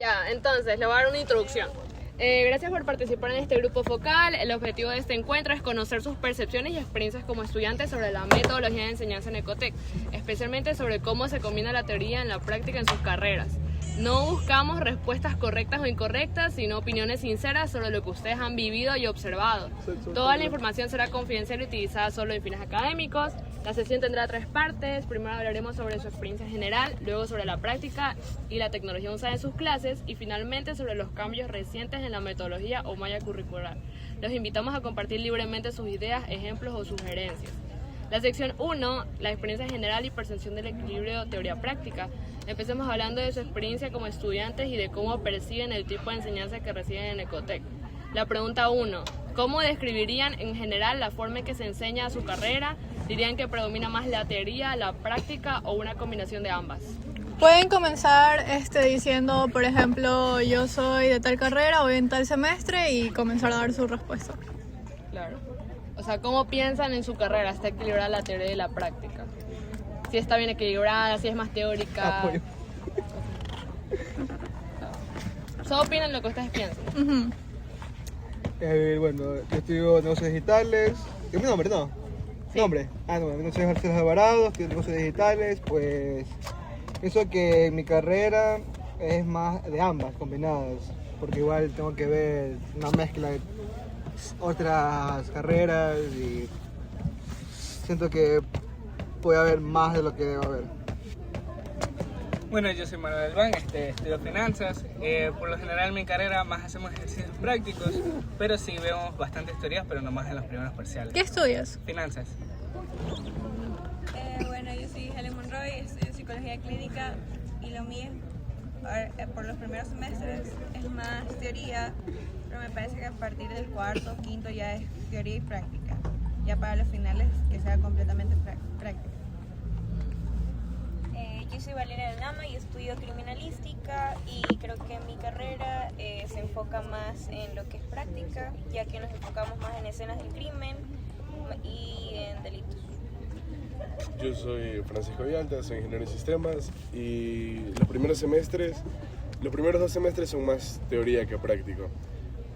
Ya, entonces, le voy a dar una introducción. Gracias por participar en este grupo focal. El objetivo de este encuentro es conocer sus percepciones y experiencias como estudiantes sobre la metodología de enseñanza en Ecotec, especialmente sobre cómo se combina la teoría en la práctica en sus carreras. No buscamos respuestas correctas o incorrectas, sino opiniones sinceras sobre lo que ustedes han vivido y observado. Toda la información será confidencial y utilizada solo en fines académicos. La sesión tendrá 3 partes. Primero hablaremos sobre su experiencia general, luego sobre la práctica y la tecnología usada en sus clases y finalmente sobre los cambios recientes en la metodología o malla curricular. Los invitamos a compartir libremente sus ideas, ejemplos o sugerencias. La sección 1, la experiencia general y percepción del equilibrio teoría-práctica. Empecemos hablando de su experiencia como estudiantes y de cómo perciben el tipo de enseñanza que reciben en Ecotec. La pregunta 1, ¿cómo describirían en general la forma en que se enseña su carrera? ¿Dirían que predomina más la teoría, la práctica o una combinación de ambas? Pueden comenzar diciendo, por ejemplo, yo soy de tal carrera, voy en tal semestre y comenzar a dar su respuesta. Claro. O sea, ¿cómo piensan en su carrera? ¿Está equilibrada la teoría y la práctica? Si está bien equilibrada, si es más teórica. Apoyo. Solo opinan lo que ustedes piensan. Uh-huh. Bueno, yo estudio negocios digitales. ¿Es mi nombre? No. Sí. ¿Nombre? No, mi nombre es Marcelo Alvarado, estudio negocios digitales. Pues pienso que mi carrera es más de ambas combinadas, porque igual tengo que ver una mezcla de otras carreras y siento que puede haber más de lo que debe haber. Bueno, yo soy Manuel Albán, estudio finanzas. Por lo general en mi carrera más hacemos ejercicios prácticos, pero sí vemos bastantes teorías, pero no más en los primeros parciales. ¿Qué estudias? Finanzas. Bueno, yo soy Helen Monroy, estudio psicología clínica y lo mío por los primeros semestres es más teoría, pero me parece que a partir del cuarto o quinto ya es teoría y práctica, ya para los finales que sea completamente práctica. Yo soy Valeria Aldama y estudio criminalística y creo que mi carrera se enfoca más en lo que es práctica, ya que nos enfocamos más en escenas del crimen y en delitos. Yo soy Francisco Villalta, soy ingeniero en sistemas y los primeros 2 semestres son más teoría que práctico.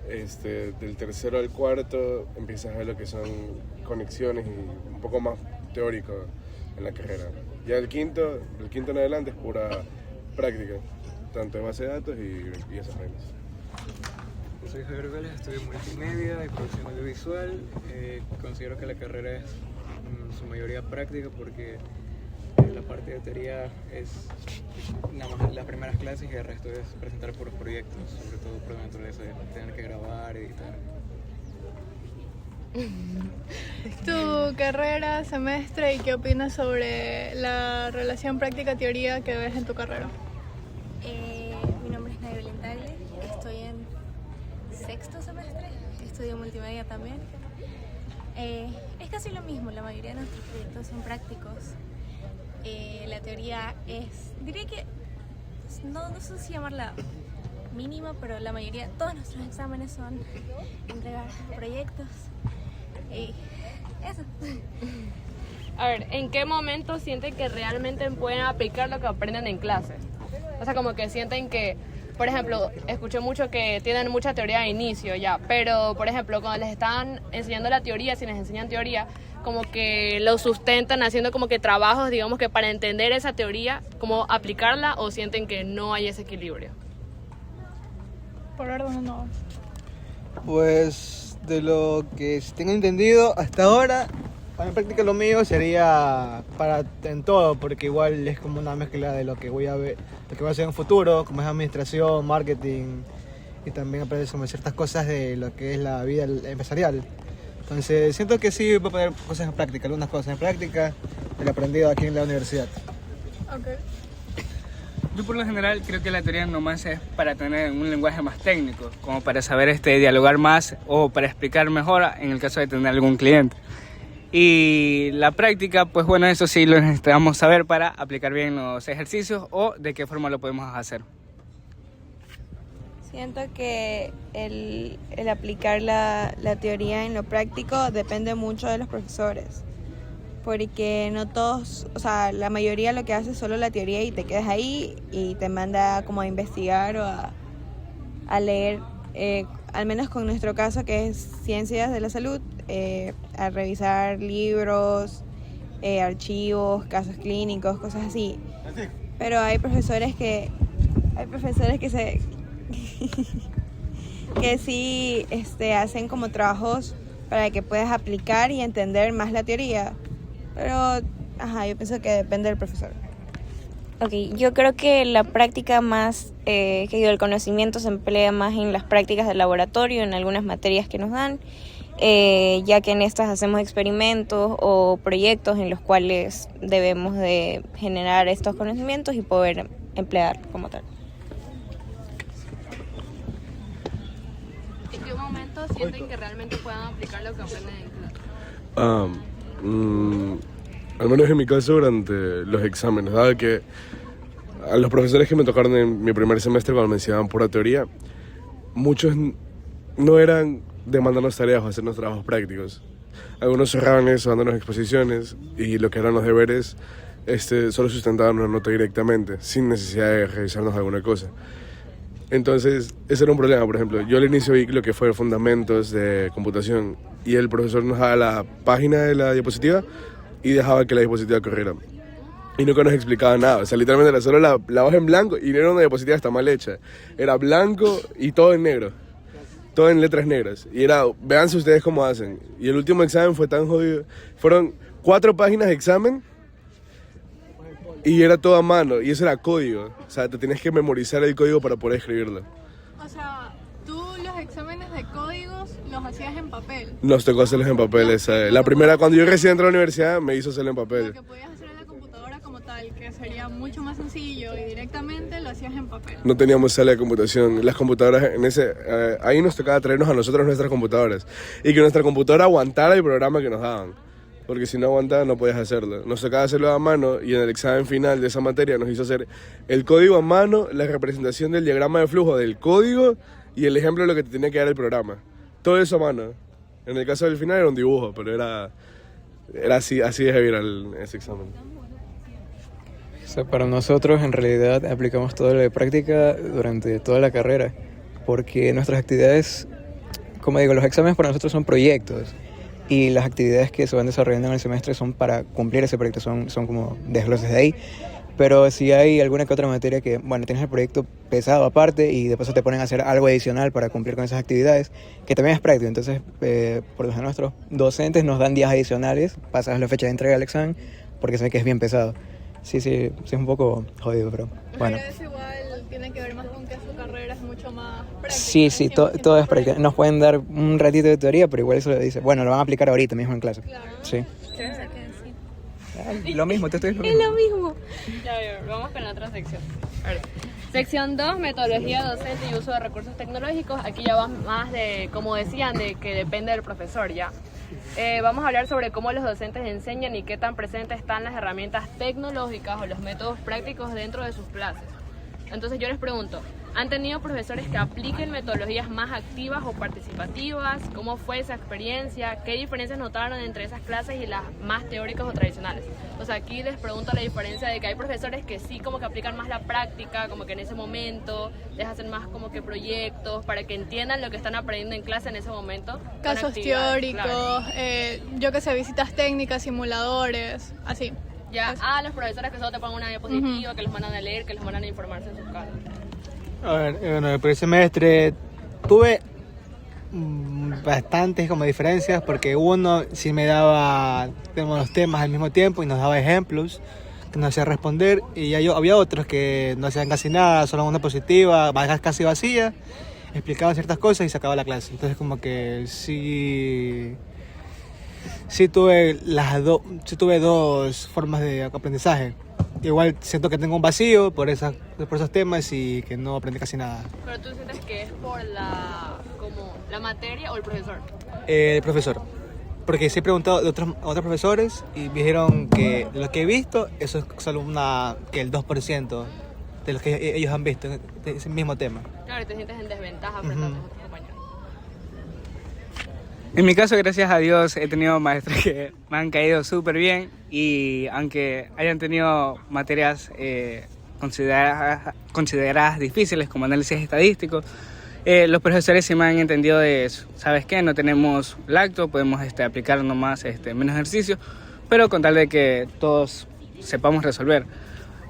Del tercero al cuarto empiezas a ver lo que son conexiones y un poco más teórico en la carrera. Ya del quinto en adelante es pura práctica, tanto de base de datos y esas vainas. Soy Javier Vélez, estudio multimedia y producción audiovisual. Considero que la carrera es en su mayoría práctica porque la parte de teoría es nada más las primeras clases y el resto es presentar puros proyectos, sobre todo por la naturaleza de tener que grabar, editar. ¿Tu carrera, semestre y qué opinas sobre la relación práctica-teoría que ves en tu carrera? Mi nombre es Nadia Tagle, estoy en 6º semestre, estudio multimedia también. Es casi lo mismo, la mayoría de nuestros proyectos son prácticos. La teoría diría que, no sé si llamarla mínima, pero la mayoría, todos nuestros exámenes son entregar proyectos. Y eso. A ver, ¿en qué momento sienten que realmente pueden aplicar lo que aprenden en clase? O sea, como que sienten que, por ejemplo, escuché mucho que tienen mucha teoría de inicio ya, pero, por ejemplo, cuando les están enseñando la teoría, si les enseñan teoría, como que lo sustentan haciendo como que trabajos, digamos que para entender esa teoría, cómo aplicarla, o sienten que no hay ese equilibrio. Por orden no. Pues de lo que tengo entendido hasta ahora, para en práctica lo mío sería en todo, porque igual es como una mezcla de lo que voy a ver, lo que voy a hacer en un futuro, como es administración, marketing, y también aprendes como ciertas cosas de lo que es la vida empresarial. Entonces siento que sí voy a poner cosas en práctica, algunas cosas en práctica, de lo aprendido aquí en la universidad. Okay. Yo por lo general creo que la teoría nomás es para tener un lenguaje más técnico, como para saber dialogar más o para explicar mejor en el caso de tener algún cliente. Y la práctica, pues bueno, eso sí lo necesitamos saber para aplicar bien los ejercicios o de qué forma lo podemos hacer. Siento que el aplicar la teoría en lo práctico depende mucho de los profesores, porque no todos, o sea, la mayoría lo que hace es solo la teoría y te quedas ahí y te manda como a investigar o a leer, al menos con nuestro caso que es Ciencias de la Salud, a revisar libros, archivos, casos clínicos, cosas así. Pero hay profesores que se que sí hacen como trabajos para que puedas aplicar y entender más la teoría. Pero, yo pienso que depende del profesor. Ok, yo creo que la práctica más, el conocimiento se emplea más en las prácticas de laboratorio, en algunas materias que nos dan, ya que en estas hacemos experimentos o proyectos en los cuales debemos de generar estos conocimientos y poder emplear como tal. ¿En qué momento sienten que realmente puedan aplicar lo que aprenden en clase? Al menos en mi caso durante los exámenes, dado que a los profesores que me tocaron en mi primer semestre cuando me enseñaban pura teoría, muchos no eran de mandarnos tareas o hacernos trabajos prácticos. Algunos cerraban eso dándonos exposiciones y lo que eran los deberes solo sustentaban una nota directamente, sin necesidad de revisarnos alguna cosa. Entonces, ese era un problema, por ejemplo. Yo al inicio vi lo que fue fundamentos de computación y el profesor nos daba la página de la diapositiva y dejaba que la diapositiva corriera. Y nunca nos explicaba nada. O sea, literalmente era solo la hoja en blanco y no era una diapositiva hasta mal hecha. Era blanco y todo en negro. Todo en letras negras. Y era, véanse ustedes cómo hacen. Y el último examen fue tan jodido. Fueron 4 páginas de examen y era todo a mano. Y eso era código. O sea, te tenías que memorizar el código para poder escribirlo. O sea, tú los exámenes de códigos los hacías en papel. Nos tocó hacerlos en papel. La primera, cuando yo recién entré a la universidad, me hizo hacerlo en papel. Lo que podías hacer en la computadora como tal, que sería mucho más sencillo y directamente lo hacías en papel. No teníamos sala de computación. Las computadoras, ahí nos tocaba traernos a nosotros nuestras computadoras. Y que nuestra computadora aguantara el programa que nos daban. Porque si no aguantaba no podías hacerlo. Nos tocaba hacerlo a mano y en el examen final de esa materia nos hizo hacer el código a mano, la representación del diagrama de flujo del código y el ejemplo de lo que te tenía que dar el programa. Todo eso a mano. En el caso del final era un dibujo, pero era así de heavy ese examen. O sea, para nosotros en realidad aplicamos todo lo de práctica durante toda la carrera, porque nuestras actividades, como digo, los exámenes para nosotros son proyectos y las actividades que se van desarrollando en el semestre son para cumplir ese proyecto, son como desgloses de ahí. Pero si hay alguna que otra materia que, bueno, tienes el proyecto pesado aparte y después te ponen a hacer algo adicional para cumplir con esas actividades, que también es práctico. Entonces, por lo general nuestros docentes nos dan días adicionales, pasadas la fecha de entrega del examen, porque saben que es bien pesado. Sí, es un poco jodido, pero bueno. Pero eso igual tiene que ver más con que su carrera es mucho más práctica. Sí, todo es práctica. Nos pueden dar un ratito de teoría, pero igual eso lo dice, bueno, lo van a aplicar ahorita mismo en clase. Claro. Sí. Lo mismo, te estoy Es lo mismo. Ya, vamos con la otra sección. A ver. Sección 2, metodología docente y uso de recursos tecnológicos. Aquí ya va más de, como decían, de que depende del profesor, ya. Vamos a hablar sobre cómo los docentes enseñan y qué tan presentes están las herramientas tecnológicas o los métodos prácticos dentro de sus clases. Entonces yo les pregunto, ¿han tenido profesores que apliquen metodologías más activas o participativas? ¿Cómo fue esa experiencia? ¿Qué diferencias notaron entre esas clases y las más teóricas o tradicionales? O sea, aquí les pregunto la diferencia de que hay profesores que sí como que aplican más la práctica, como que en ese momento les hacen más como que proyectos para que entiendan lo que están aprendiendo en clase en ese momento. Casos teóricos, claro. Yo que sé, visitas técnicas, simuladores, así. Ya, los profesores que solo te ponen una diapositiva, que les mandan a leer, que les mandan a informarse en sus casas. A ver, bueno, el primer semestre tuve bastantes como diferencias porque uno sí me daba los temas al mismo tiempo y nos daba ejemplos que nos hacía responder y había otros que no hacían casi nada, solo una positiva, casi vacía, explicaban ciertas cosas y se acababa la clase. Entonces como que sí tuve dos formas de aprendizaje. Igual siento que tengo un vacío por esos temas y que no aprendí casi nada. ¿Pero tú sientes que es por la materia o el profesor? El profesor. Porque sí he preguntado a otros profesores y me dijeron que de lo que he visto, eso es solo que el 2% de lo que ellos han visto de ese mismo tema. Claro, te sientes en desventaja frente a tus compañeros. En mi caso, gracias a Dios, he tenido maestros que me han caído súper bien y aunque hayan tenido materias consideradas difíciles como análisis estadístico, los profesores sí me han entendido de eso. ¿Sabes qué? No tenemos lacto, podemos aplicar nomás menos ejercicio, pero con tal de que todos sepamos resolver.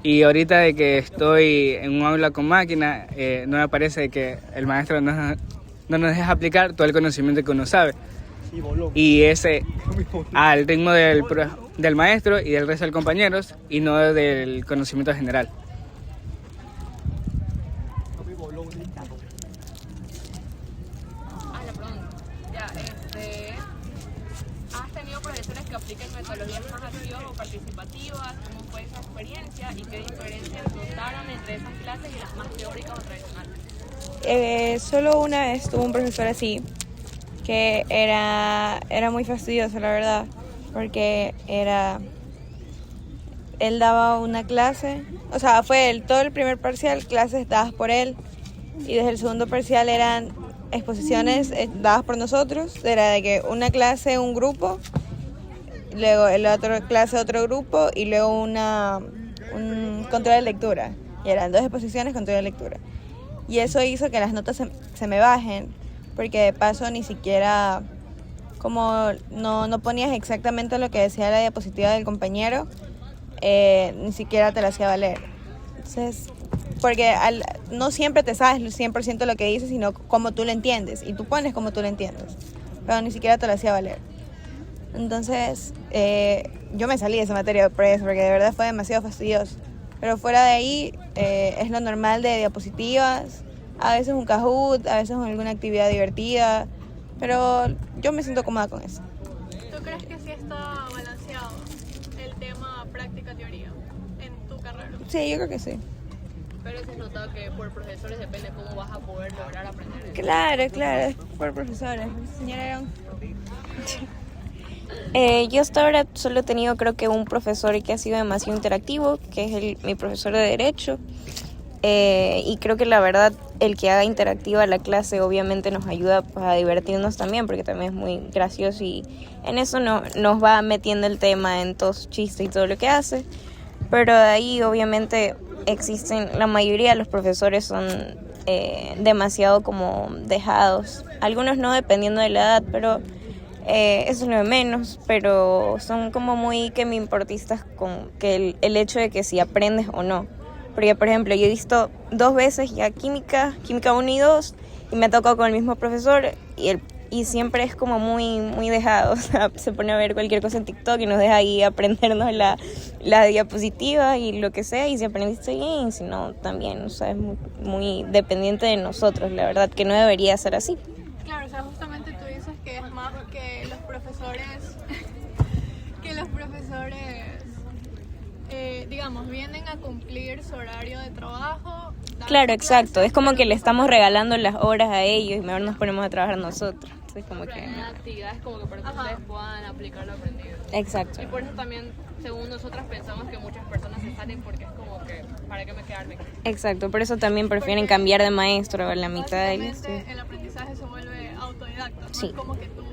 Y ahorita de que estoy en un aula con máquina, no me parece que el maestro no nos deja aplicar todo el conocimiento que uno sabe. Y ese al ritmo del maestro y del resto de compañeros y no del conocimiento general. La pregunta. Ya, ¿has tenido profesores que apliquen metodologías más activas o participativas? ¿Cómo fue esa experiencia y qué diferencias notaron entre esas clases y las más teóricas o tradicionales? Solo una vez tuve un profesor así, que era muy fastidioso, la verdad, porque él daba una clase, o sea, todo el primer parcial, clases dadas por él, y desde el segundo parcial eran exposiciones dadas por nosotros, era de que una clase, un grupo, luego la otra clase, otro grupo, y luego un control de lectura, y eran 2 exposiciones, control de lectura. Y eso hizo que las notas se me bajen, porque de paso ni siquiera, como no ponías exactamente lo que decía la diapositiva del compañero, ni siquiera te la hacía valer. Entonces, porque no siempre te sabes el 100% lo que dices, sino cómo tú lo entiendes, y tú pones como tú lo entiendes, pero ni siquiera te lo hacía valer. Entonces, yo me salí de esa materia por eso, porque de verdad fue demasiado fastidioso. Pero fuera de ahí, es lo normal de diapositivas, a veces un Kahoot, a veces alguna actividad divertida, pero yo me siento cómoda con eso. ¿Tú crees que sí está balanceado el tema práctica-teoría en tu carrera? Sí, yo creo que sí. Pero se has notado que por profesores depende cómo vas a poder lograr aprender eso. Claro, es por profesores. Señora Aaron. Yo hasta ahora solo he tenido creo que un profesor que ha sido demasiado interactivo, que es mi profesor de Derecho. Y creo que la verdad el que haga interactiva la clase obviamente nos ayuda pues, a divertirnos también, porque también es muy gracioso y en eso nos va metiendo el tema en todos sus chistes y todo lo que hace. Pero de ahí obviamente la mayoría de los profesores son demasiado como dejados, algunos no dependiendo de la edad, pero eso es lo de menos, pero son como muy que me importistas con que el hecho de que si aprendes o no. Porque, por ejemplo, yo he visto 2 veces ya química 1 y 2, y me ha tocado con el mismo profesor, y siempre es como muy dejado. O sea, se pone a ver cualquier cosa en TikTok y nos deja ahí aprendernos la diapositiva y lo que sea, y si aprendiste bien, y si no, también. O sea, es muy dependiente de nosotros, la verdad, que no debería ser así. Claro, o sea, justamente tú dices que es más que los profesores, digamos, vienen a cumplir su horario de trabajo. Claro, exacto. Es como que le estamos regalando las horas a ellos y mejor nos ponemos a trabajar nosotros. Entonces, como que... actividades como que para que ustedes puedan aplicar lo aprendido. Exacto. Y por eso también, según nosotras, pensamos que muchas personas se salen porque es como que, ¿para qué me quedarme aquí? Exacto, por eso también prefieren cambiar de maestro a la mitad del estudio. El aprendizaje se vuelve autodidacta, ¿no? Sí. Es como que tú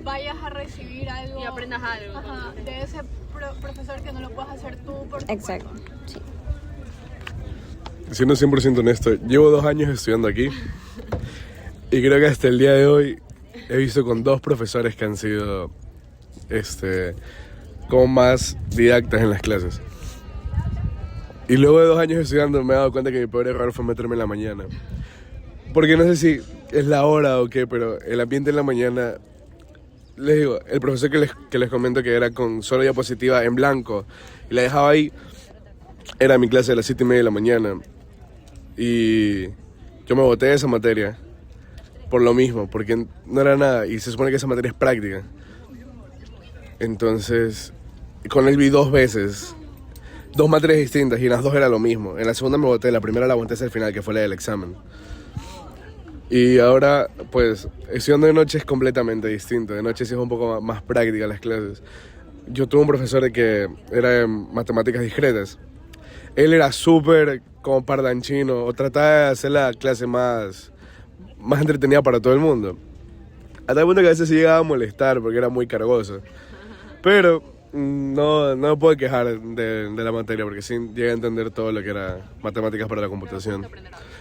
vayas a recibir algo y aprendas algo. Ajá, de ese profesor que no lo puedas hacer tú por tu Exacto, cuenta. sí. Siendo 100% honesto, llevo 2 años estudiando aquí y creo que hasta el día de hoy he visto con 2 profesores que han sido como más didactas en las clases. Y luego de 2 años estudiando me he dado cuenta que mi peor error fue meterme en la mañana. Porque no sé si es la hora o qué, pero el ambiente en la mañana... Les digo, el profesor que les comento que era con solo diapositiva en blanco y la dejaba ahí, era mi clase de las 7:30 de la mañana. Y yo me boté de esa materia por lo mismo, porque no era nada y se supone que esa materia es práctica. Entonces, con él vi 2 veces, 2 materias distintas y en las 2 era lo mismo. En la segunda me boté, la primera la aguanté hasta el final, que fue la del examen. Y ahora, pues, estudiando de noche es completamente distinto. De noche sí es un poco más práctica las clases. Yo tuve un profesor que era de matemáticas discretas. Él era súper como parlanchino, o trataba de hacer la clase más entretenida para todo el mundo. A tal punto que a veces sí llegaba a molestar porque era muy cargoso. Pero no me puedo quejar de la materia porque sí llegué a entender todo lo que era matemáticas para la computación.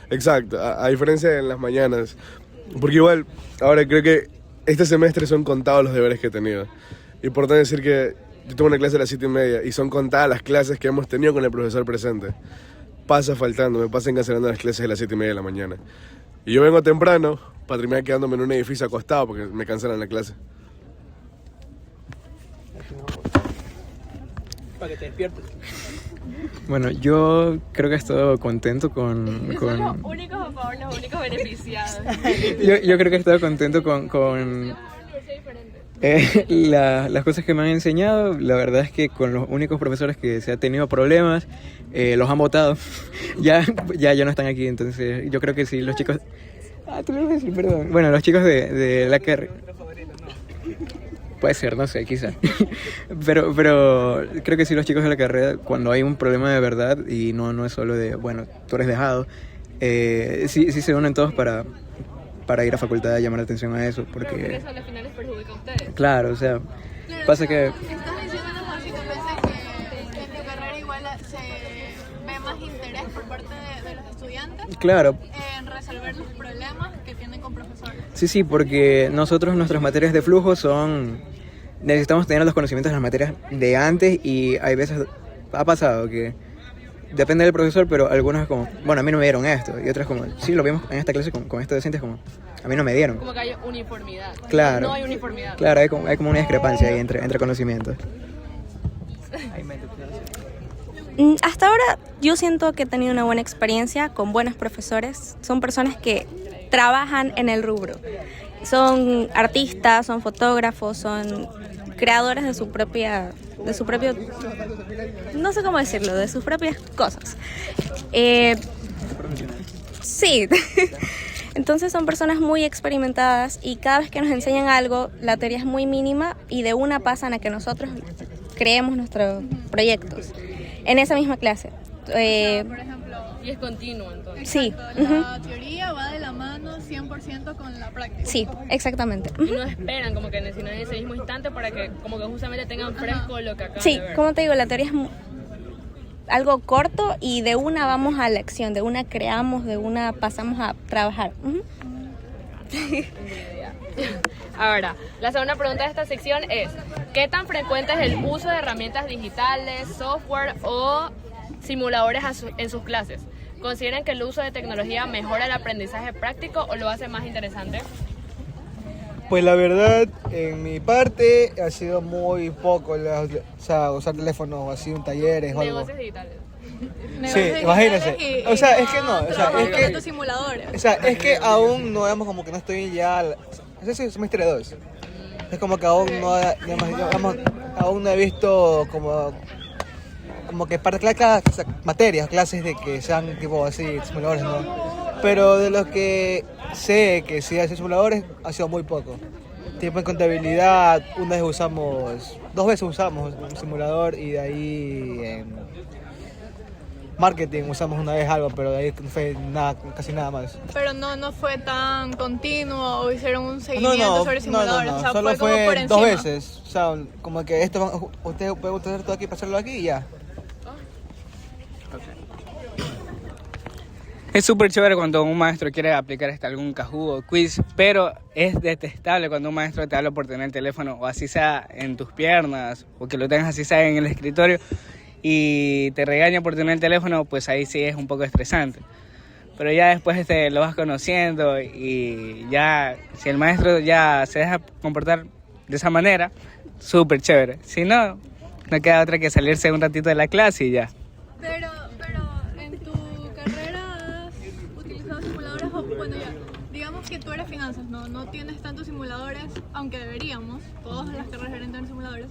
Exacto, a diferencia de en las mañanas. Porque igual, ahora creo que este semestre son contados los deberes que he tenido. Importante decir que yo tuve una clase a las 7:30 y son contadas las clases que hemos tenido con el profesor presente. Me pasan cancelando las clases a las 7:30 de la mañana. Y yo vengo temprano para terminar quedándome en un edificio acostado porque me cancelan la clase. Para que te despiertes. Bueno, yo creo que he estado contento con... Son los únicos a favor, los únicos beneficiados. Yo creo que he estado contento con las cosas que me han enseñado. La verdad es que con los únicos profesores que se han tenido problemas, los han votado. ya no están aquí, entonces yo creo que sí, los chicos... tú lo vas a decir, perdón. Bueno, los chicos de la carrera... Puede ser, no sé, quizá. pero creo que sí, los chicos de la carrera, cuando hay un problema de verdad y no es solo de, bueno, tú eres dejado, sí se unen todos para ir a facultad a llamar la atención a eso. Porque Pero eso al final les perjudica a ustedes. Claro, o sea, pasa que... Estás diciéndonos básicamente que en tu carrera igual se ve más interés por parte de los estudiantes Claro. en resolver los problemas que tienen con profesores. Sí, porque nuestras materias de flujo necesitamos tener los conocimientos de las materias de antes y hay veces ha pasado que depende del profesor, pero algunos como, bueno, a mí no me dieron esto, y otros como, sí, lo vimos en esta clase con estos docentes como, a mí no me dieron. Como que hay uniformidad. Claro. No hay uniformidad. Claro, hay como una discrepancia ahí entre conocimientos. Hasta ahora yo siento que he tenido una buena experiencia con buenos profesores. Son personas que trabajan en el rubro. Son artistas, son fotógrafos, son creadores de su propio, no sé cómo decirlo, de sus propias cosas. Sí. Entonces son personas muy experimentadas y cada vez que nos enseñan algo, la teoría es muy mínima y de una pasan a que nosotros creemos nuestros proyectos en esa misma clase. Por ejemplo, Y es continuo, entonces. Sí. la teoría va de la mano 100% con la práctica. Sí, exactamente. Y no esperan como que en ese mismo instante para que como que justamente tengan fresco lo que acaban Sí, de ver. como te digo, la teoría es algo corto y de una vamos a la acción, de una creamos, de una pasamos a trabajar. Ahora, la segunda pregunta de esta sección es: ¿qué tan frecuente es el uso de herramientas digitales, software o simuladores en sus clases? ¿Consideran que el uso de tecnología mejora el aprendizaje práctico o lo hace más interesante? Pues la verdad, en mi parte ha sido muy poco, o sea, usar teléfonos así en talleres o algo. Negocios digitales. Sí, imagínense. O sea, es que no, o sea, es que... Los simuladores. O sea, es que aún no, digamos, como que no estoy ya... Ese es semestre 2. Es como que aún no, digamos, aún no he visto como que para materias, clases de que sean tipo así, simuladores, ¿no? Pero de los que sé que sí hacen simuladores, ha sido muy poco. Tipo en contabilidad, dos veces usamos un simulador y de ahí en marketing usamos una vez algo, pero de ahí no fue nada, casi nada más. Pero no fue tan continuo o hicieron un seguimiento sobre simuladores. No, o sea, solo fue como por fue encima. 2 veces. O sea, como que ustedes pueden hacer todo aquí, pasarlo aquí y ya. Es súper chévere cuando un maestro quiere aplicar algún Kahoot o quiz, pero es detestable cuando un maestro te habla por tener el teléfono, o así sea en tus piernas, o que lo tengas así sea en el escritorio, y te regaña por tener el teléfono, pues ahí sí es un poco estresante. Pero ya después lo vas conociendo y ya, si el maestro ya se deja comportar de esa manera, súper chévere. Si no, no queda otra que salirse un ratito de la clase y ya. Pero en tu carrera has utilizado simuladores o, bueno, ya, digamos que tú eres finanzas, no tienes tantos simuladores, aunque deberíamos, todas las carreras deberían tener simuladores,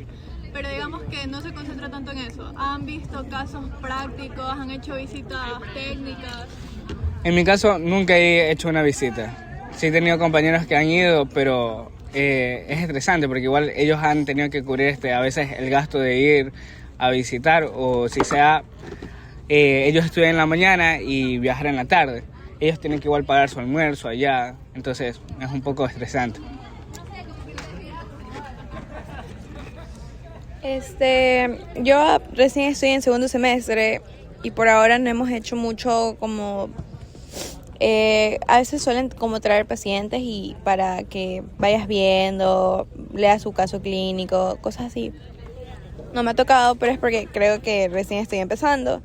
pero digamos que no se concentra tanto en eso. ¿Han visto casos prácticos? ¿Han hecho visitas técnicas? En mi caso, nunca he hecho una visita. Sí he tenido compañeros que han ido, pero es estresante porque igual ellos han tenido que cubrir a veces el gasto de ir a visitar, o si sea, ellos estudian en la mañana y viajar en la tarde. Ellos tienen que igual pagar su almuerzo allá, entonces es un poco estresante. Yo recién estoy en segundo semestre y por ahora no hemos hecho mucho como... a veces suelen como traer pacientes y para que vayas viendo, leas su caso clínico, cosas así. No me ha tocado, pero es porque creo que recién estoy empezando.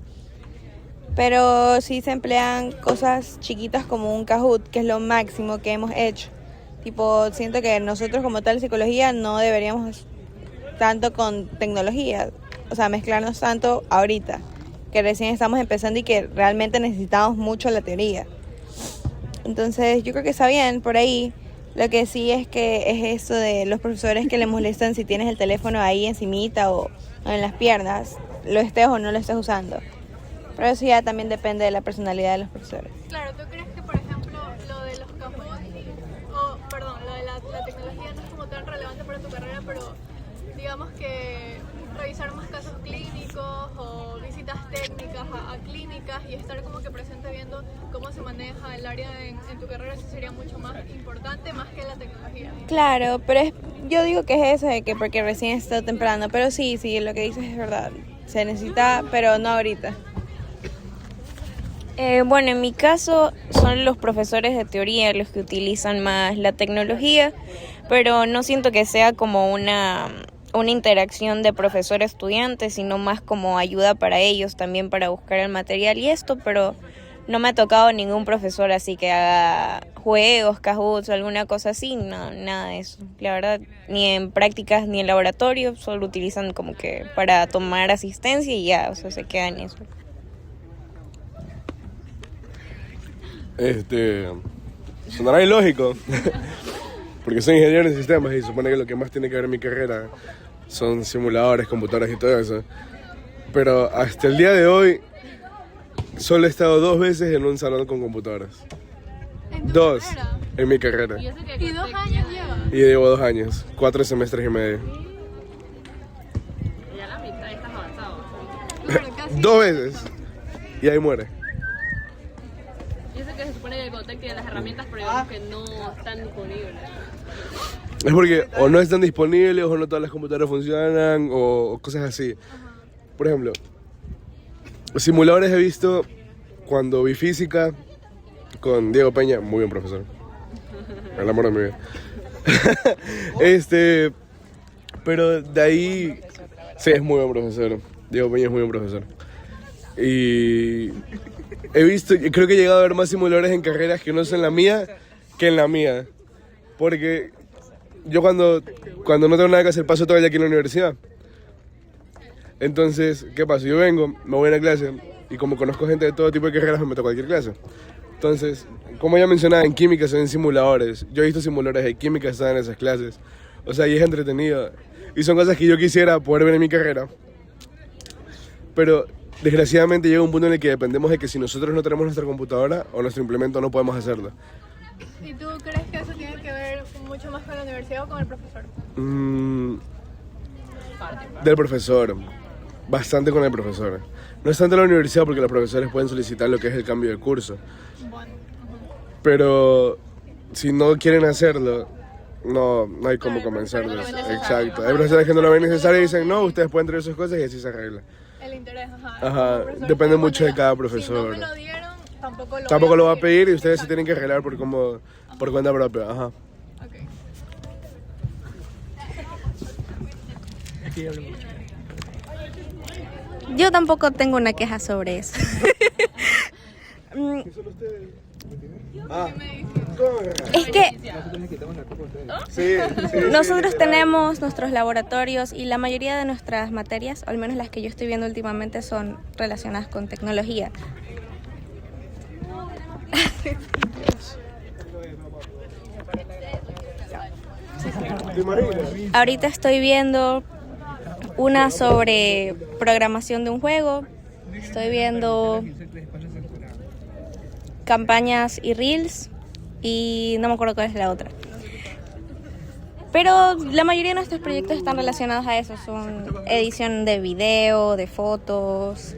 Pero sí se emplean cosas chiquitas como un Kahoot, que es lo máximo que hemos hecho. Tipo, siento que nosotros como tal psicología no deberíamos tanto con tecnología, o sea, mezclarnos tanto ahorita, que recién estamos empezando y que realmente necesitamos mucho la teoría. Entonces yo creo que está bien por ahí. Lo que sí es que es eso de los profesores que le molestan si tienes el teléfono ahí encimita o en las piernas, lo estés o no lo estés usando. Pero eso ya también depende de la personalidad de los profesores. Claro, ¿tú crees que, por ejemplo, lo de los Kahoot, lo de la tecnología no es como tan relevante para tu carrera, pero digamos que revisar más casos clínicos o visitas técnicas a clínicas y estar como que presente viendo cómo se maneja el área en tu carrera, eso sería mucho más importante, más que la tecnología? Claro, pero yo digo que es eso de que porque recién está temprano, pero sí, lo que dices es verdad. Se necesita, pero no ahorita. Bueno, en mi caso son los profesores de teoría los que utilizan más la tecnología, pero no siento que sea como una interacción de profesor-estudiante, sino más como ayuda para ellos también para buscar el material y esto, pero no me ha tocado ningún profesor así que haga juegos, Kahoots o alguna cosa así, no, nada de eso. La verdad, ni en prácticas ni en laboratorio, solo utilizan como que para tomar asistencia y ya, o sea, se queda en eso. Sonará ilógico, porque soy ingeniero en sistemas y supone que lo que más tiene que ver en mi carrera son simuladores, computadoras y todo eso. Pero hasta el día de hoy solo he estado 2 veces en un salón con computadoras. Dos en mi carrera. ¿Y 2 años llevas? Y llevo 2 años, 4 semestres y medio. Ya la mitad estás avanzado. Claro, casi. 2 veces. Y ahí muere. Y eso que se supone que el Ecotec tiene las herramientas, pero digamos que no están disponibles. Es porque o no están disponibles, o no todas las computadoras funcionan, o cosas así. Por ejemplo, simuladores he visto cuando vi física con Diego Peña, muy buen profesor. El amor de mi vida. Pero de ahí, sí, es muy buen profesor. Diego Peña es muy buen profesor. Y he visto, creo que he llegado a ver más simuladores en carreras que no son la mía que en la mía. Porque yo cuando no tengo nada que hacer paso todo el día aquí en la universidad. Entonces, ¿qué pasa? Yo vengo, me voy a la clase y como conozco gente de todo tipo de carreras me meto a cualquier clase. Entonces, como ya mencionaba, en química se ven simuladores. Yo he visto simuladores de química que están en esas clases. O sea, y es entretenido. Y son cosas que yo quisiera poder ver en mi carrera. Pero desgraciadamente llega un punto en el que dependemos de que si nosotros no tenemos nuestra computadora o nuestro implemento no podemos hacerlo. ¿Y tú crees que eso tiene que ver mucho más con la universidad o con el profesor? Del profesor. Bastante con el profesor. No es tanto la universidad porque los profesores pueden solicitar lo que es el cambio de curso. Pero si no quieren hacerlo, no hay cómo convencerlos. Exacto. Hay profesores que no lo ven necesario y dicen, no, ustedes pueden traer sus cosas y así se arregla. El interés, Ajá, depende mucho de cada profesor. Si no me lo dieron, tampoco lo va a pedir y ustedes se tienen que arreglar por cuenta propia. Ajá. Yo tampoco tengo una queja sobre eso. Es que nosotros tenemos nuestros laboratorios y la mayoría de nuestras materias, al menos las que yo estoy viendo últimamente, son relacionadas con tecnología. Ahorita estoy viendo una sobre programación de un juego, estoy viendo campañas y reels y no me acuerdo cuál es la otra. Pero la mayoría de nuestros proyectos están relacionados a eso, son edición de video, de fotos,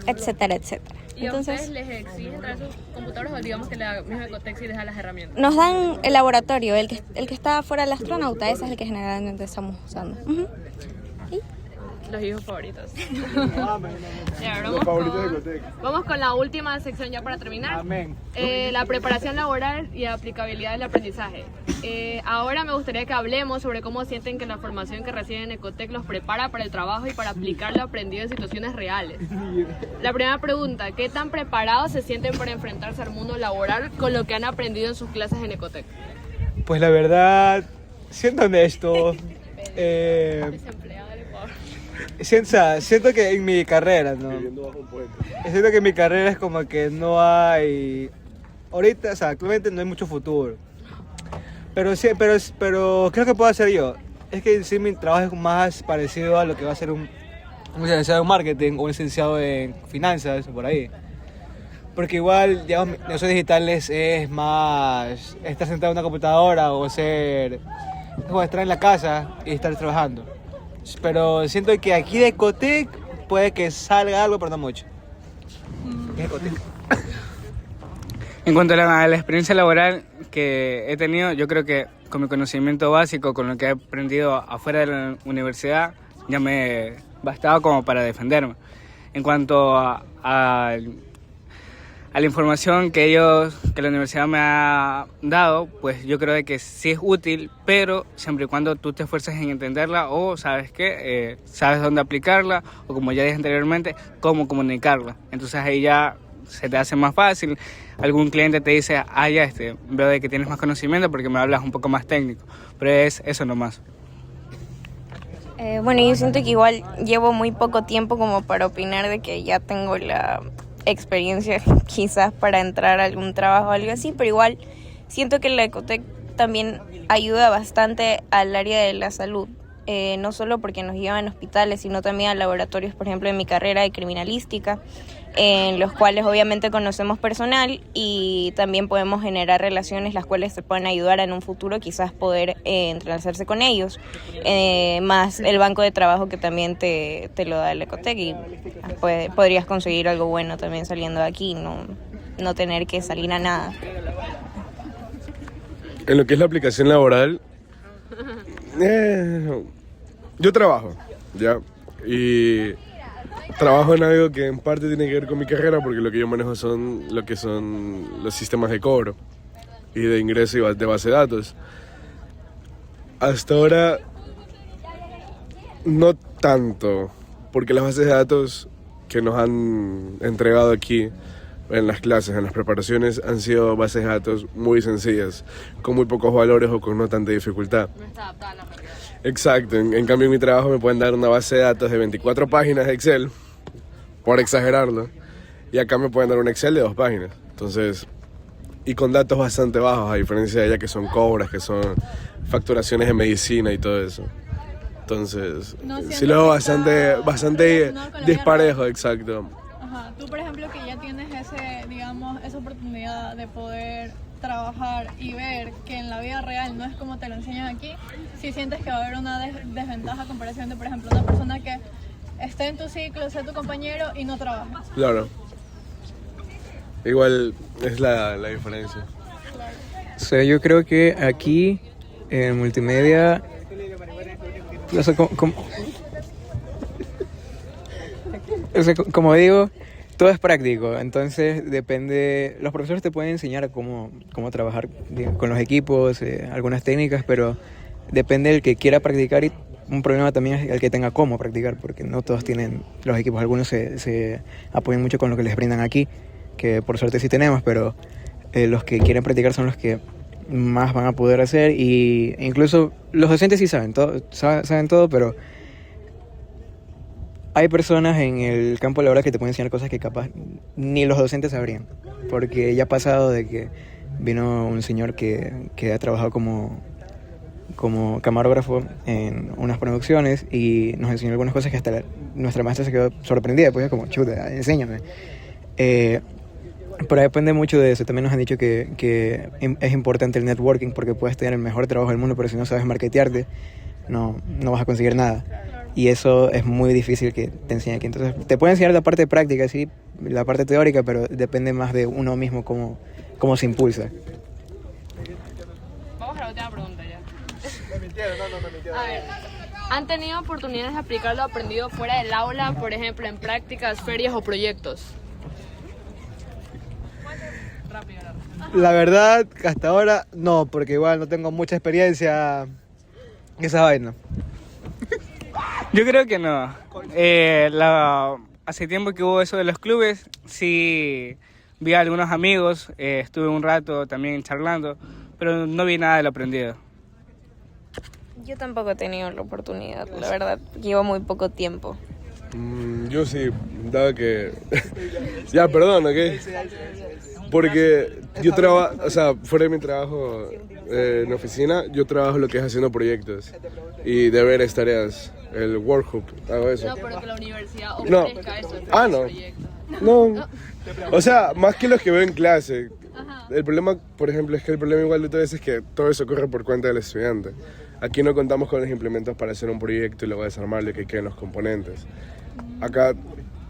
etcétera, etcétera. ¿Y entonces, a ustedes les exigen traer sus computadores o digamos que la misma Ecotec sí les da las herramientas? Nos dan el laboratorio, el que está fuera del astronauta, ese es el que generalmente estamos usando. Los hijos favoritos. Ya, Los favoritos de Ecotec. vamos con la última sección ya para terminar. Amén. La preparación laboral y aplicabilidad del aprendizaje. Ahora me gustaría que hablemos sobre cómo sienten que la formación que reciben en Ecotec los prepara para el trabajo y para aplicar lo aprendido en situaciones reales. La primera pregunta, ¿qué tan preparados se sienten para enfrentarse al mundo laboral con lo que han aprendido en sus clases en Ecotec? Pues la verdad, siendo honesto, Desempleado del Ecuador. siento que en mi carrera, ¿no? Viviendo bajo un puente. Siento que en mi carrera es como que no hay, ahorita, o sea, actualmente no hay mucho futuro. Pero sí, pero creo que puedo hacer yo. Es que sí, mi trabajo es más parecido a lo que va a ser un licenciado en marketing o un licenciado en finanzas, por ahí. Porque igual, digamos, negocios digitales es más estar sentado en una computadora o estar en la casa y estar trabajando. Pero siento que aquí de Ecotec puede que salga algo, pero no mucho. ¿Qué es Ecotec? En cuanto a la experiencia laboral que he tenido, yo creo que con mi conocimiento básico, con lo que he aprendido afuera de la universidad, ya me bastaba como para defenderme. En cuanto a la información que la universidad me ha dado, pues yo creo de que sí es útil, pero siempre y cuando tú te esfuerces en entenderla o sabes sabes dónde aplicarla o, como ya dije anteriormente, cómo comunicarla. Entonces ahí ya se te hace más fácil. Algún cliente te dice, ya veo de que tienes más conocimiento porque me hablas un poco más técnico, pero es eso nomás. Bueno, yo siento que igual llevo muy poco tiempo como para opinar de que ya tengo la experiencia quizás para entrar a algún trabajo o algo así, pero igual siento que la Ecotec también ayuda bastante al área de la salud, no solo porque nos llevan a hospitales, sino también a laboratorios, por ejemplo, en mi carrera de criminalística, en los cuales obviamente conocemos personal y también podemos generar relaciones las cuales te pueden ayudar en un futuro quizás poder entrelazarse con ellos, más el banco de trabajo que también te lo da el Ecotec y podrías conseguir algo bueno también saliendo de aquí, no tener que salir a nada. En lo que es la aplicación laboral, yo trabajo, ¿ya? Y trabajo en algo que en parte tiene que ver con mi carrera, porque lo que yo manejo son los sistemas de cobro y de ingreso y de base de datos. Hasta ahora, no tanto, porque las bases de datos que nos han entregado aquí en las clases, en las preparaciones, han sido bases de datos muy sencillas, con muy pocos valores o con no tanta dificultad. No está adaptada a la realidad. Exacto, en cambio en mi trabajo me pueden dar una base de datos de 24 páginas de Excel, por exagerarlo, y acá me pueden dar un Excel de 2 páginas. Entonces, y con datos bastante bajos, a diferencia de allá que son cobras, que son facturaciones de medicina y todo eso. Entonces, sí lo veo bastante disparejo, exacto. Ajá. Tú, por ejemplo, que ya tienes esa oportunidad de poder trabajar y ver que en la vida real no es como te lo enseñan aquí, si sientes que va a haber una desventaja a comparación de, por ejemplo, una persona que esté en tu ciclo, sea tu compañero y no trabaja. Claro. Igual es la diferencia. O sea, yo creo que aquí en multimedia, o sea, como digo, todo es práctico, entonces depende, los profesores te pueden enseñar cómo trabajar con los equipos, algunas técnicas, pero depende del que quiera practicar, y un problema también es el que tenga cómo practicar, porque no todos tienen los equipos, algunos se apoyan mucho con lo que les brindan aquí, que por suerte sí tenemos, pero los que quieren practicar son los que más van a poder hacer, y incluso los docentes sí saben todo, pero hay personas en el campo laboral que te pueden enseñar cosas que capaz ni los docentes sabrían, porque ya ha pasado de que vino un señor que ha trabajado como camarógrafo en unas producciones y nos enseñó algunas cosas que hasta nuestra maestra se quedó sorprendida, pues como, chuta, enséñame. Pero depende mucho de eso. También nos han dicho que es importante el networking, porque puedes tener el mejor trabajo del mundo, pero si no sabes marketearte, no vas a conseguir nada. Y eso es muy difícil que te enseñen aquí. Entonces, te pueden enseñar la parte práctica, sí, la parte teórica, pero depende más de uno mismo cómo se impulsa. Vamos a la última pregunta ya. Me mintieron, no me mintieron. A ver, ¿Han tenido oportunidades de aplicar lo aprendido fuera del aula, por ejemplo, en prácticas, ferias o proyectos? La verdad, que hasta ahora no, porque igual no tengo mucha experiencia en esa vaina. Yo creo que no. Hace tiempo que hubo eso de los clubes, sí vi a algunos amigos, estuve un rato también charlando, pero no vi nada de lo aprendido. Yo tampoco he tenido la oportunidad, la verdad. Llevo muy poco tiempo. Yo sí, dado que... Ya, perdón, ¿ok? Porque yo trabajo, o sea, fuera de mi trabajo en oficina, yo trabajo lo que es haciendo proyectos y deberes, tareas, el workshop, hago eso. No, pero que la universidad No. ofrezca eso. No. No. O sea, más que los que veo en clase. El problema, por ejemplo, es que el problema igual de todo eso es que todo eso corre por cuenta del estudiante. Aquí no contamos con los implementos para hacer un proyecto y luego desarmarlo y que queden los componentes. Acá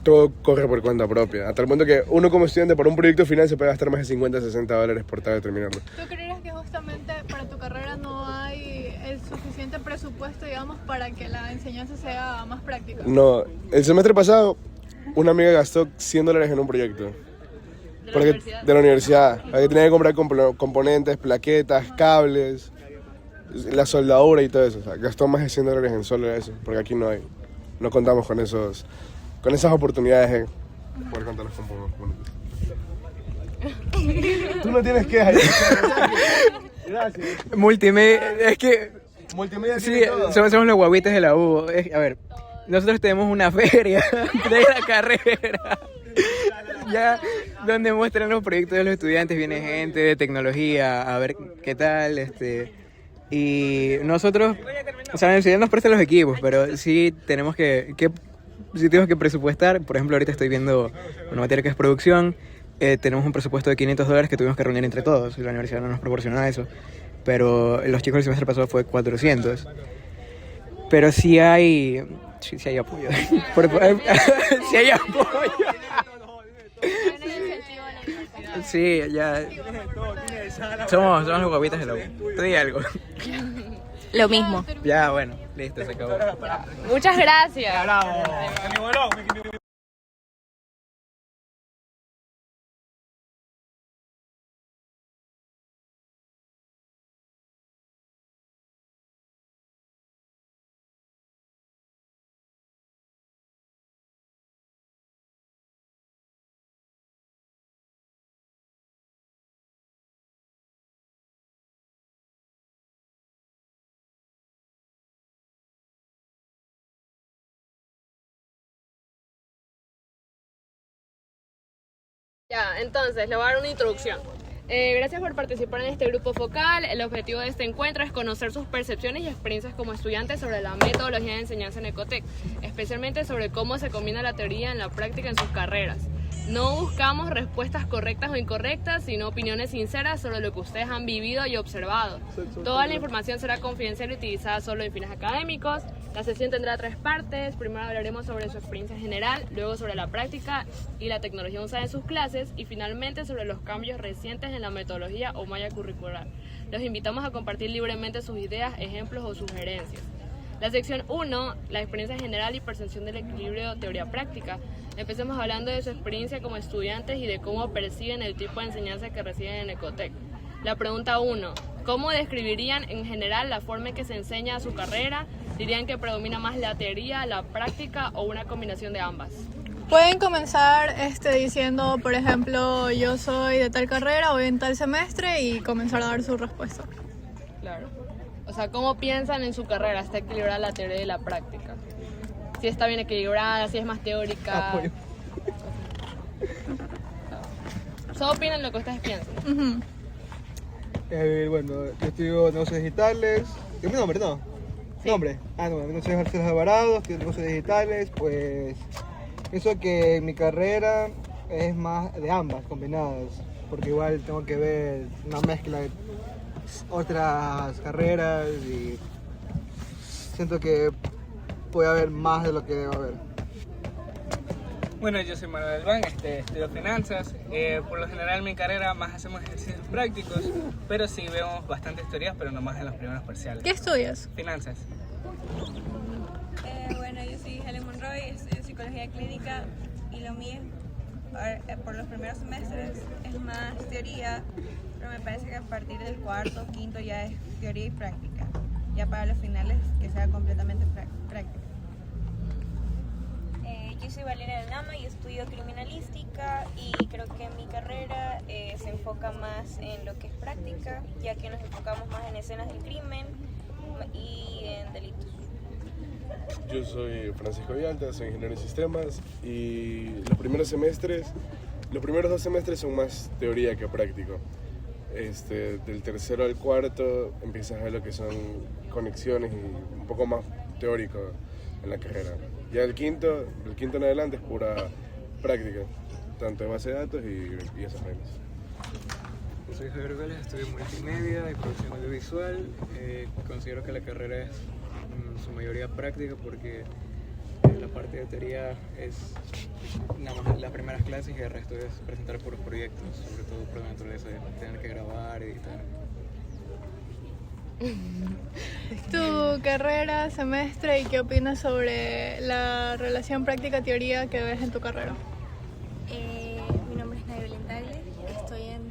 todo corre por cuenta propia, a tal punto que uno como estudiante para un proyecto final se puede gastar más de $50 a $60 por tal de terminarlo. ¿Tú creerías que justamente para tu carrera no hay el suficiente presupuesto, digamos, para que la enseñanza sea más práctica? No, el semestre pasado una amiga gastó $100 en un proyecto. De la universidad. Ahí tenía que comprar componentes, plaquetas, cables, la soldadura y todo eso. O sea, gastó más de $100 en solo eso, porque aquí no contamos con esas oportunidades de poder contar los componentes. Tú no tienes que... Gracias. Multimedia, es que... Multimedia Sí, tiene todo. somos los guaguitas de la U. A ver, nosotros tenemos una feria de la carrera. Ya, donde muestran los proyectos de los estudiantes, viene gente de tecnología a ver qué tal, y nosotros, o sea, la universidad nos presta los equipos, pero sí tenemos que presupuestar. Por ejemplo, ahorita estoy viendo una materia que es producción, tenemos un presupuesto de $500 que tuvimos que reunir entre todos, y la universidad no nos proporciona eso, pero los chicos del semestre pasado fue 400, pero sí hay apoyo, sí hay apoyo. Sí, ya. Somos los guapitas de la U. Te di algo. Lo mismo. Ya, bueno, listo, se acabó. Muchas gracias. Ya, entonces, le voy a dar una introducción. Gracias por participar en este grupo focal. El objetivo de este encuentro es conocer sus percepciones y experiencias como estudiantes sobre la metodología de enseñanza en Ecotec, especialmente sobre cómo se combina la teoría en la práctica en sus carreras. No buscamos respuestas correctas o incorrectas, sino opiniones sinceras sobre lo que ustedes han vivido y observado. Toda la información será confidencial y utilizada solo en fines académicos. La sesión tendrá 3 partes. Primero hablaremos sobre su experiencia general, luego sobre la práctica y la tecnología usada en sus clases y finalmente sobre los cambios recientes en la metodología o malla curricular. Los invitamos a compartir libremente sus ideas, ejemplos o sugerencias. La sección 1, la experiencia general y percepción del equilibrio teoría-práctica. Empecemos hablando de su experiencia como estudiantes y de cómo perciben el tipo de enseñanza que reciben en Ecotec. La pregunta 1, ¿cómo describirían en general la forma en que se enseña su carrera? ¿Dirían que predomina más la teoría, la práctica o una combinación de ambas? Pueden comenzar diciendo, por ejemplo, yo soy de tal carrera, voy en tal semestre y comenzar a dar su respuesta. Claro. O sea, ¿cómo piensan en su carrera? ¿Está equilibrada la teoría y la práctica? Si está bien equilibrada, si es más teórica. Apoyo. Solo opinan lo que ustedes piensan. Bueno, yo estudio negocios digitales. ¿Es mi nombre? No. Sí. ¿Nombre? No, negocios Arcelos Alvarado, estudio negocios digitales. Pues pienso que mi carrera es más de ambas combinadas, porque igual tengo que ver una mezcla de otras carreras y siento que puede haber más de lo que debe haber. Bueno, yo soy Manuel Albán, estudio finanzas. Por lo general en mi carrera más hacemos ejercicios prácticos, pero sí vemos bastantes teorías, pero no más en los primeros parciales. ¿Qué estudias? Finanzas. psicología clínica y lo mío, por los primeros semestres, es más teoría, pero me parece que a partir del cuarto, quinto ya es teoría y práctica. Ya para los finales que sea completamente práctica. Yo soy Valeria del Nama y estudio criminalística y creo que mi carrera se enfoca más en lo que es práctica, ya que nos enfocamos más en escenas del crimen y en delitos. Yo soy Francisco Villalta, soy ingeniero en sistemas y los primeros 2 semestres son más teoría que práctico. Del tercero al cuarto empiezas a ver lo que son conexiones y un poco más teórico en la carrera. Ya el quinto en adelante es pura práctica, tanto de base de datos y esas vainas. Soy Javier Vélez, estudio multimedia y producción audiovisual. Considero que la carrera es en su mayoría práctica porque la parte de teoría es nada más las primeras clases y el resto es presentar puros proyectos, sobre todo por la naturaleza de tener que grabar, editar. Tu carrera, semestre y qué opinas sobre la relación práctica-teoría que ves en tu carrera. Mi nombre es Nadia Tagle, estoy en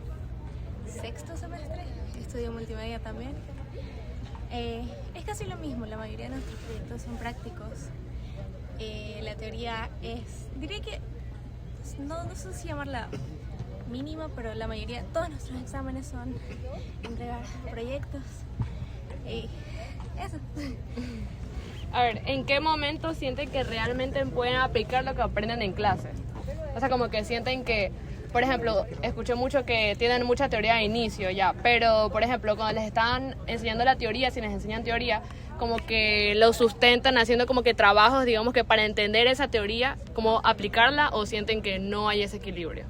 sexto semestre, estudio multimedia también. Es casi lo mismo, la mayoría de nuestros proyectos son prácticos. La teoría diría que, no sé si llamarla mínima, pero la mayoría, todos nuestros exámenes son entregar proyectos. Eso. A ver, ¿en qué momento sienten que realmente pueden aplicar lo que aprenden en clases? O sea, como que sienten que, por ejemplo, escuché mucho que tienen mucha teoría de inicio ya, pero, por ejemplo, cuando les están enseñando la teoría, si les enseñan teoría, como que lo sustentan haciendo como que trabajos, digamos que para entender esa teoría, cómo aplicarla, o sienten que no hay ese equilibrio.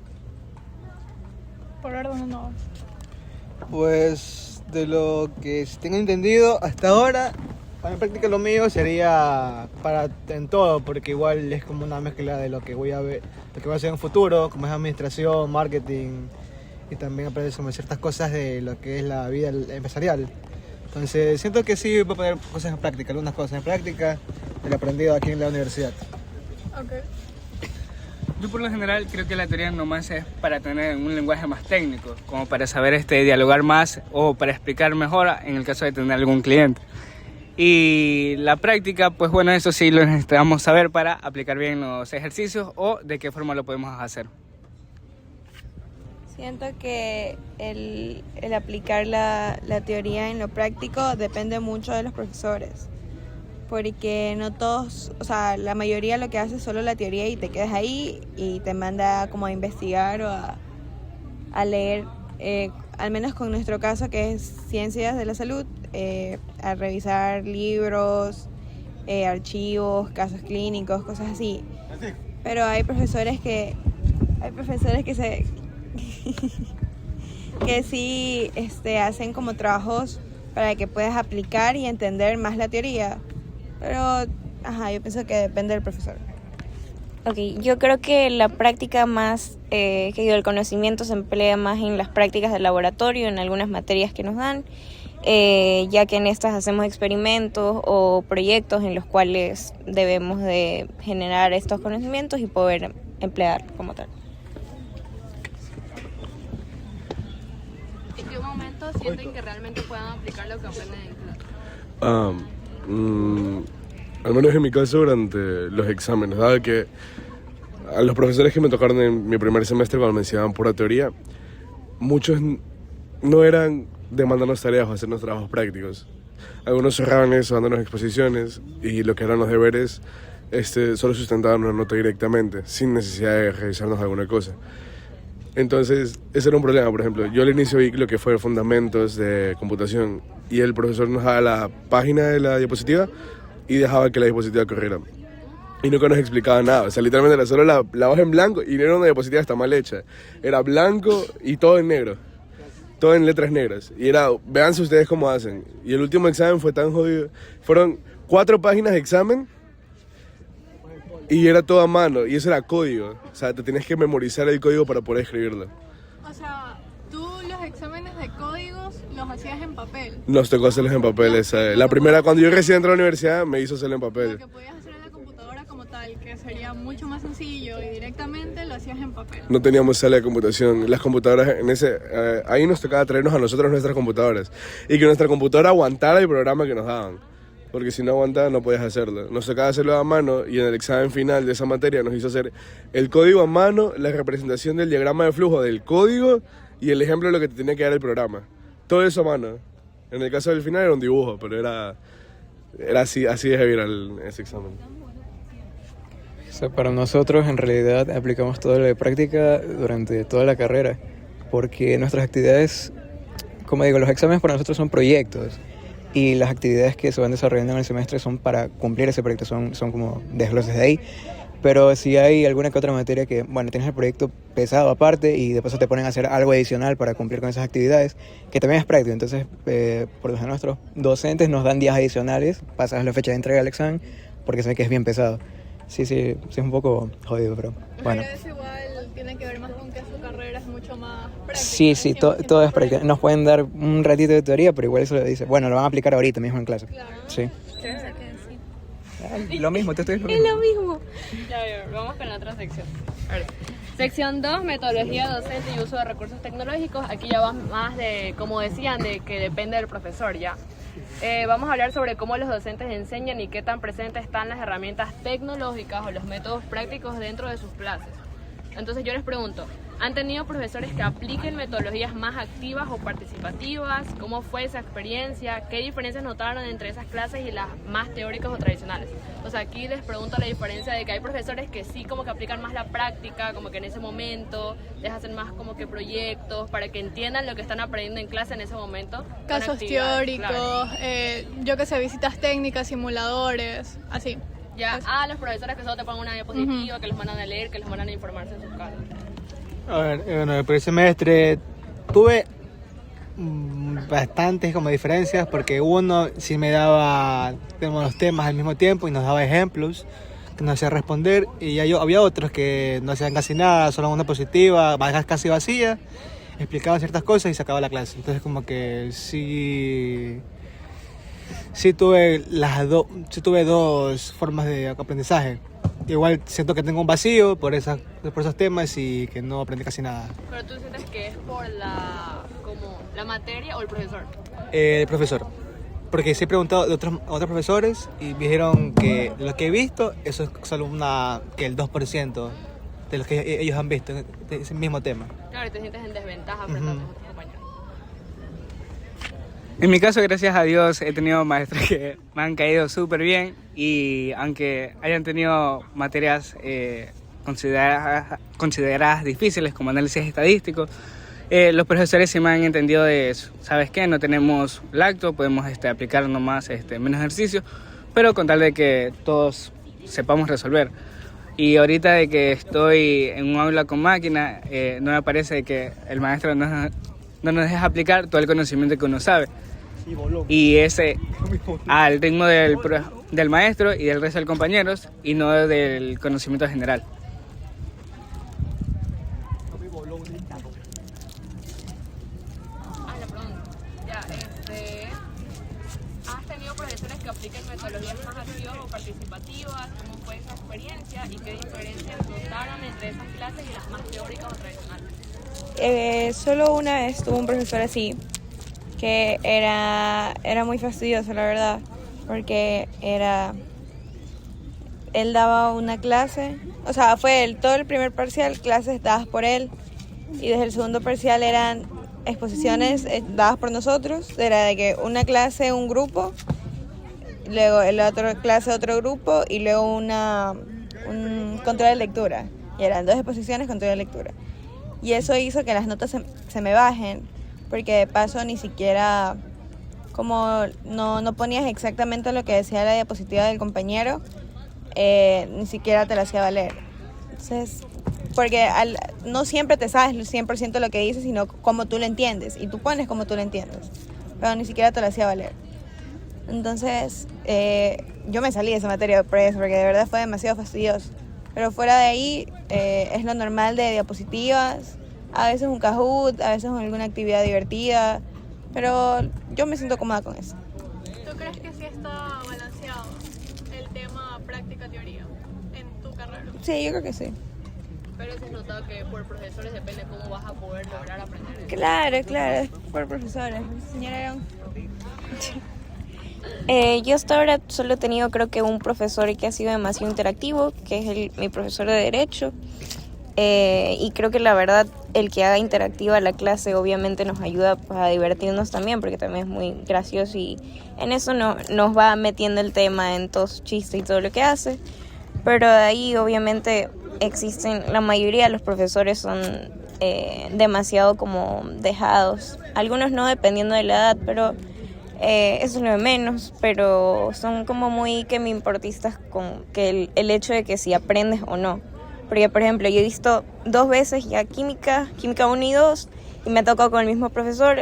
Por orden no. Pues de lo que tengo entendido hasta ahora, para en práctica lo mío sería para en todo, porque igual es como una mezcla de lo que voy a ver, lo que voy a hacer en un futuro, como es administración, marketing, y también aprender sobre ciertas cosas de lo que es la vida empresarial. Entonces siento que sí voy a poner cosas en práctica, algunas cosas en práctica, de lo aprendido aquí en la universidad. Okay. Yo por lo general creo que la teoría nomás es para tener un lenguaje más técnico, como para saber dialogar más o para explicar mejor en el caso de tener algún cliente. Y la práctica, pues bueno, eso sí lo necesitamos saber para aplicar bien los ejercicios o de qué forma lo podemos hacer. Siento que el aplicar la teoría en lo práctico depende mucho de los profesores. Porque no todos, o sea, la mayoría lo que hace es solo la teoría y te quedas ahí y te manda como a investigar o a leer, al menos con nuestro caso que es Ciencias de la Salud, a revisar libros, archivos, casos clínicos, cosas así. Pero hay profesores que que sí hacen como trabajos para que puedas aplicar y entender más la teoría. Pero, yo pienso que depende del profesor. Ok, yo creo que la práctica más, el conocimiento se emplea más en las prácticas de laboratorio, en algunas materias que nos dan, ya que en estas hacemos experimentos o proyectos en los cuales debemos de generar estos conocimientos y poder emplear como tal. ¿En qué momento sienten que realmente puedan aplicar lo que aprenden en clase? Al menos en mi caso durante los exámenes, dado que a los profesores que me tocaron en mi primer semestre cuando me enseñaban pura teoría, muchos no eran de mandarnos tareas o hacernos trabajos prácticos. Algunos cerraban eso dándonos exposiciones y lo que eran los deberes solo sustentaban una nota directamente, sin necesidad de revisarnos alguna cosa. Entonces, ese era un problema. Por ejemplo, yo al inicio vi lo que fue fundamentos de computación y el profesor nos daba la página de la diapositiva y dejaba que la diapositiva corriera. Y nunca nos explicaba nada. O sea, literalmente era solo la hoja en blanco y no era una diapositiva hasta mal hecha. Era blanco y todo en negro. Todo en letras negras. Y era, véanse ustedes cómo hacen. Y el último examen fue tan jodido. Fueron 4 páginas de examen y era todo a mano. Y eso era código. O sea, te tenías que memorizar el código para poder escribirlo. O sea, tú los exámenes de códigos los hacías en papel. Nos tocó hacerlos en papel. La primera, cuando yo recién entré a la universidad, me hizo hacerlo en papel. Lo que podías hacer en la computadora como tal, que sería mucho más sencillo y directamente lo hacías en papel. No teníamos sala de computación. Las computadoras, ahí nos tocaba traernos a nosotros nuestras computadoras. Y que nuestra computadora aguantara el programa que nos daban. Porque si no aguantaba no podías hacerlo. Nos tocaba hacerlo a mano y en el examen final de esa materia nos hizo hacer el código a mano, la representación del diagrama de flujo del código y el ejemplo de lo que te tenía que dar el programa. Todo eso a mano. En el caso del final era un dibujo, pero era así de heavy ese examen. O sea, para nosotros en realidad aplicamos todo lo de práctica durante toda la carrera, porque nuestras actividades, como digo, los exámenes para nosotros son proyectos y las actividades que se van desarrollando en el semestre son para cumplir ese proyecto, son como desgloses de ahí. Pero si hay alguna que otra materia que, bueno, tienes el proyecto pesado aparte y después te ponen a hacer algo adicional para cumplir con esas actividades, que también es práctico. Entonces, por lo general nuestros docentes nos dan días adicionales, pasadas la fecha de entrega del examen, porque saben que es bien pesado. Sí, es un poco jodido, pero bueno. Pero eso igual tiene que ver más con que su carrera es mucho más práctica. Sí, todo es práctica. Nos pueden dar un ratito de teoría, pero igual eso lo dice. Bueno, lo van a aplicar ahorita mismo en clase. Claro. Sí. Lo mismo, te estoy Es lo mismo. Ya, vamos con la otra sección. A ver. Sección 2, metodología docente y uso de recursos tecnológicos. Aquí ya va más de, como decían, de que depende del profesor ya. Vamos a hablar sobre cómo los docentes enseñan y qué tan presentes están las herramientas tecnológicas o los métodos prácticos dentro de sus clases. Entonces yo les pregunto, ¿han tenido profesores que apliquen metodologías más activas o participativas? ¿Cómo fue esa experiencia? ¿Qué diferencias notaron entre esas clases y las más teóricas o tradicionales? O sea, aquí les pregunto la diferencia de que hay profesores que sí como que aplican más la práctica, como que en ese momento les hacen más como que proyectos para que entiendan lo que están aprendiendo en clase en ese momento. Casos teóricos, claro. Yo que sé, visitas técnicas, simuladores, así. Ya, los profesores que solo te ponen una diapositiva, que los mandan a leer, que los mandan a informarse en sus casas. A ver, bueno, el primer semestre tuve bastantes como diferencias porque uno sí me daba los temas al mismo tiempo y nos daba ejemplos que nos hacía responder y había otros que no hacían casi nada, solo una diapositiva, casi vacía, explicaban ciertas cosas y se acababa la clase. Entonces como que sí tuve dos formas de aprendizaje. Igual siento que tengo un vacío por esos temas y que no aprendí casi nada. ¿Pero tú sientes que es por la materia o el profesor? El profesor. Porque sí he preguntado a otros profesores y me dijeron que de lo que he visto, eso es solo que el 2% de lo que ellos han visto de ese mismo tema. Claro, y te sientes en desventaja frente a tus otros compañeros. En mi caso, gracias a Dios, he tenido maestros que me han caído súper bien y aunque hayan tenido materias consideradas difíciles como análisis estadístico, los profesores sí me han entendido de eso. ¿Sabes qué? No tenemos lacto, podemos aplicar nomás menos ejercicio, pero con tal de que todos sepamos resolver. Y ahorita de que estoy en un aula con máquina, no me parece que el maestro no nos deja aplicar todo el conocimiento que uno sabe. Y ese al ritmo del maestro y del resto de compañeros y no del conocimiento general. La pregunta. Ya, ¿has tenido profesores que apliquen metodologías más activas o participativas? ¿Cómo fue esa experiencia y qué diferencias notaron entre esas clases y las más teóricas o tradicionales? Solo una vez tuve un profesor así, que era muy fastidioso, la verdad, porque él daba una clase, o sea, fue todo el primer parcial, clases dadas por él, y desde el segundo parcial eran exposiciones dadas por nosotros, era de que una clase, un grupo, luego la otra clase, otro grupo, y luego un control de lectura, y eran 2 exposiciones, control de lectura. Y eso hizo que las notas se me bajen, porque de paso ni siquiera, como no ponías exactamente lo que decía la diapositiva del compañero, ni siquiera te la hacía valer. Entonces, porque no siempre te sabes el 100% lo que dice, sino cómo tú lo entiendes, y tú pones cómo tú lo entiendes, pero ni siquiera te la hacía valer. Entonces, yo me salí de esa materia por eso, porque de verdad fue demasiado fastidioso. Pero fuera de ahí, es lo normal de diapositivas, a veces un Kahoot, a veces alguna actividad divertida, pero yo me siento cómoda con eso. ¿Tú crees que sí está balanceado el tema práctica-teoría en tu carrera. Sí, yo creo que sí. Pero se has notado que por profesores depende cómo vas a poder lograr aprender eso. Claro, es por profesores. Señora Aaron. Yo hasta ahora solo he tenido creo que un profesor que ha sido demasiado interactivo, que es mi profesor de Derecho. Y creo que la verdad el que haga interactiva la clase obviamente nos ayuda pues, a divertirnos también, porque también es muy gracioso y en eso nos va metiendo el tema en todos sus chistes y todo lo que hace. Pero de ahí obviamente existen, la mayoría de los profesores son demasiado como dejados, algunos no dependiendo de la edad, pero eso es lo de menos, pero son como muy que me importistas con que el hecho de que si aprendes o no. Porque, por ejemplo, yo he visto 2 veces ya química 1 y 2, y me ha tocado con el mismo profesor,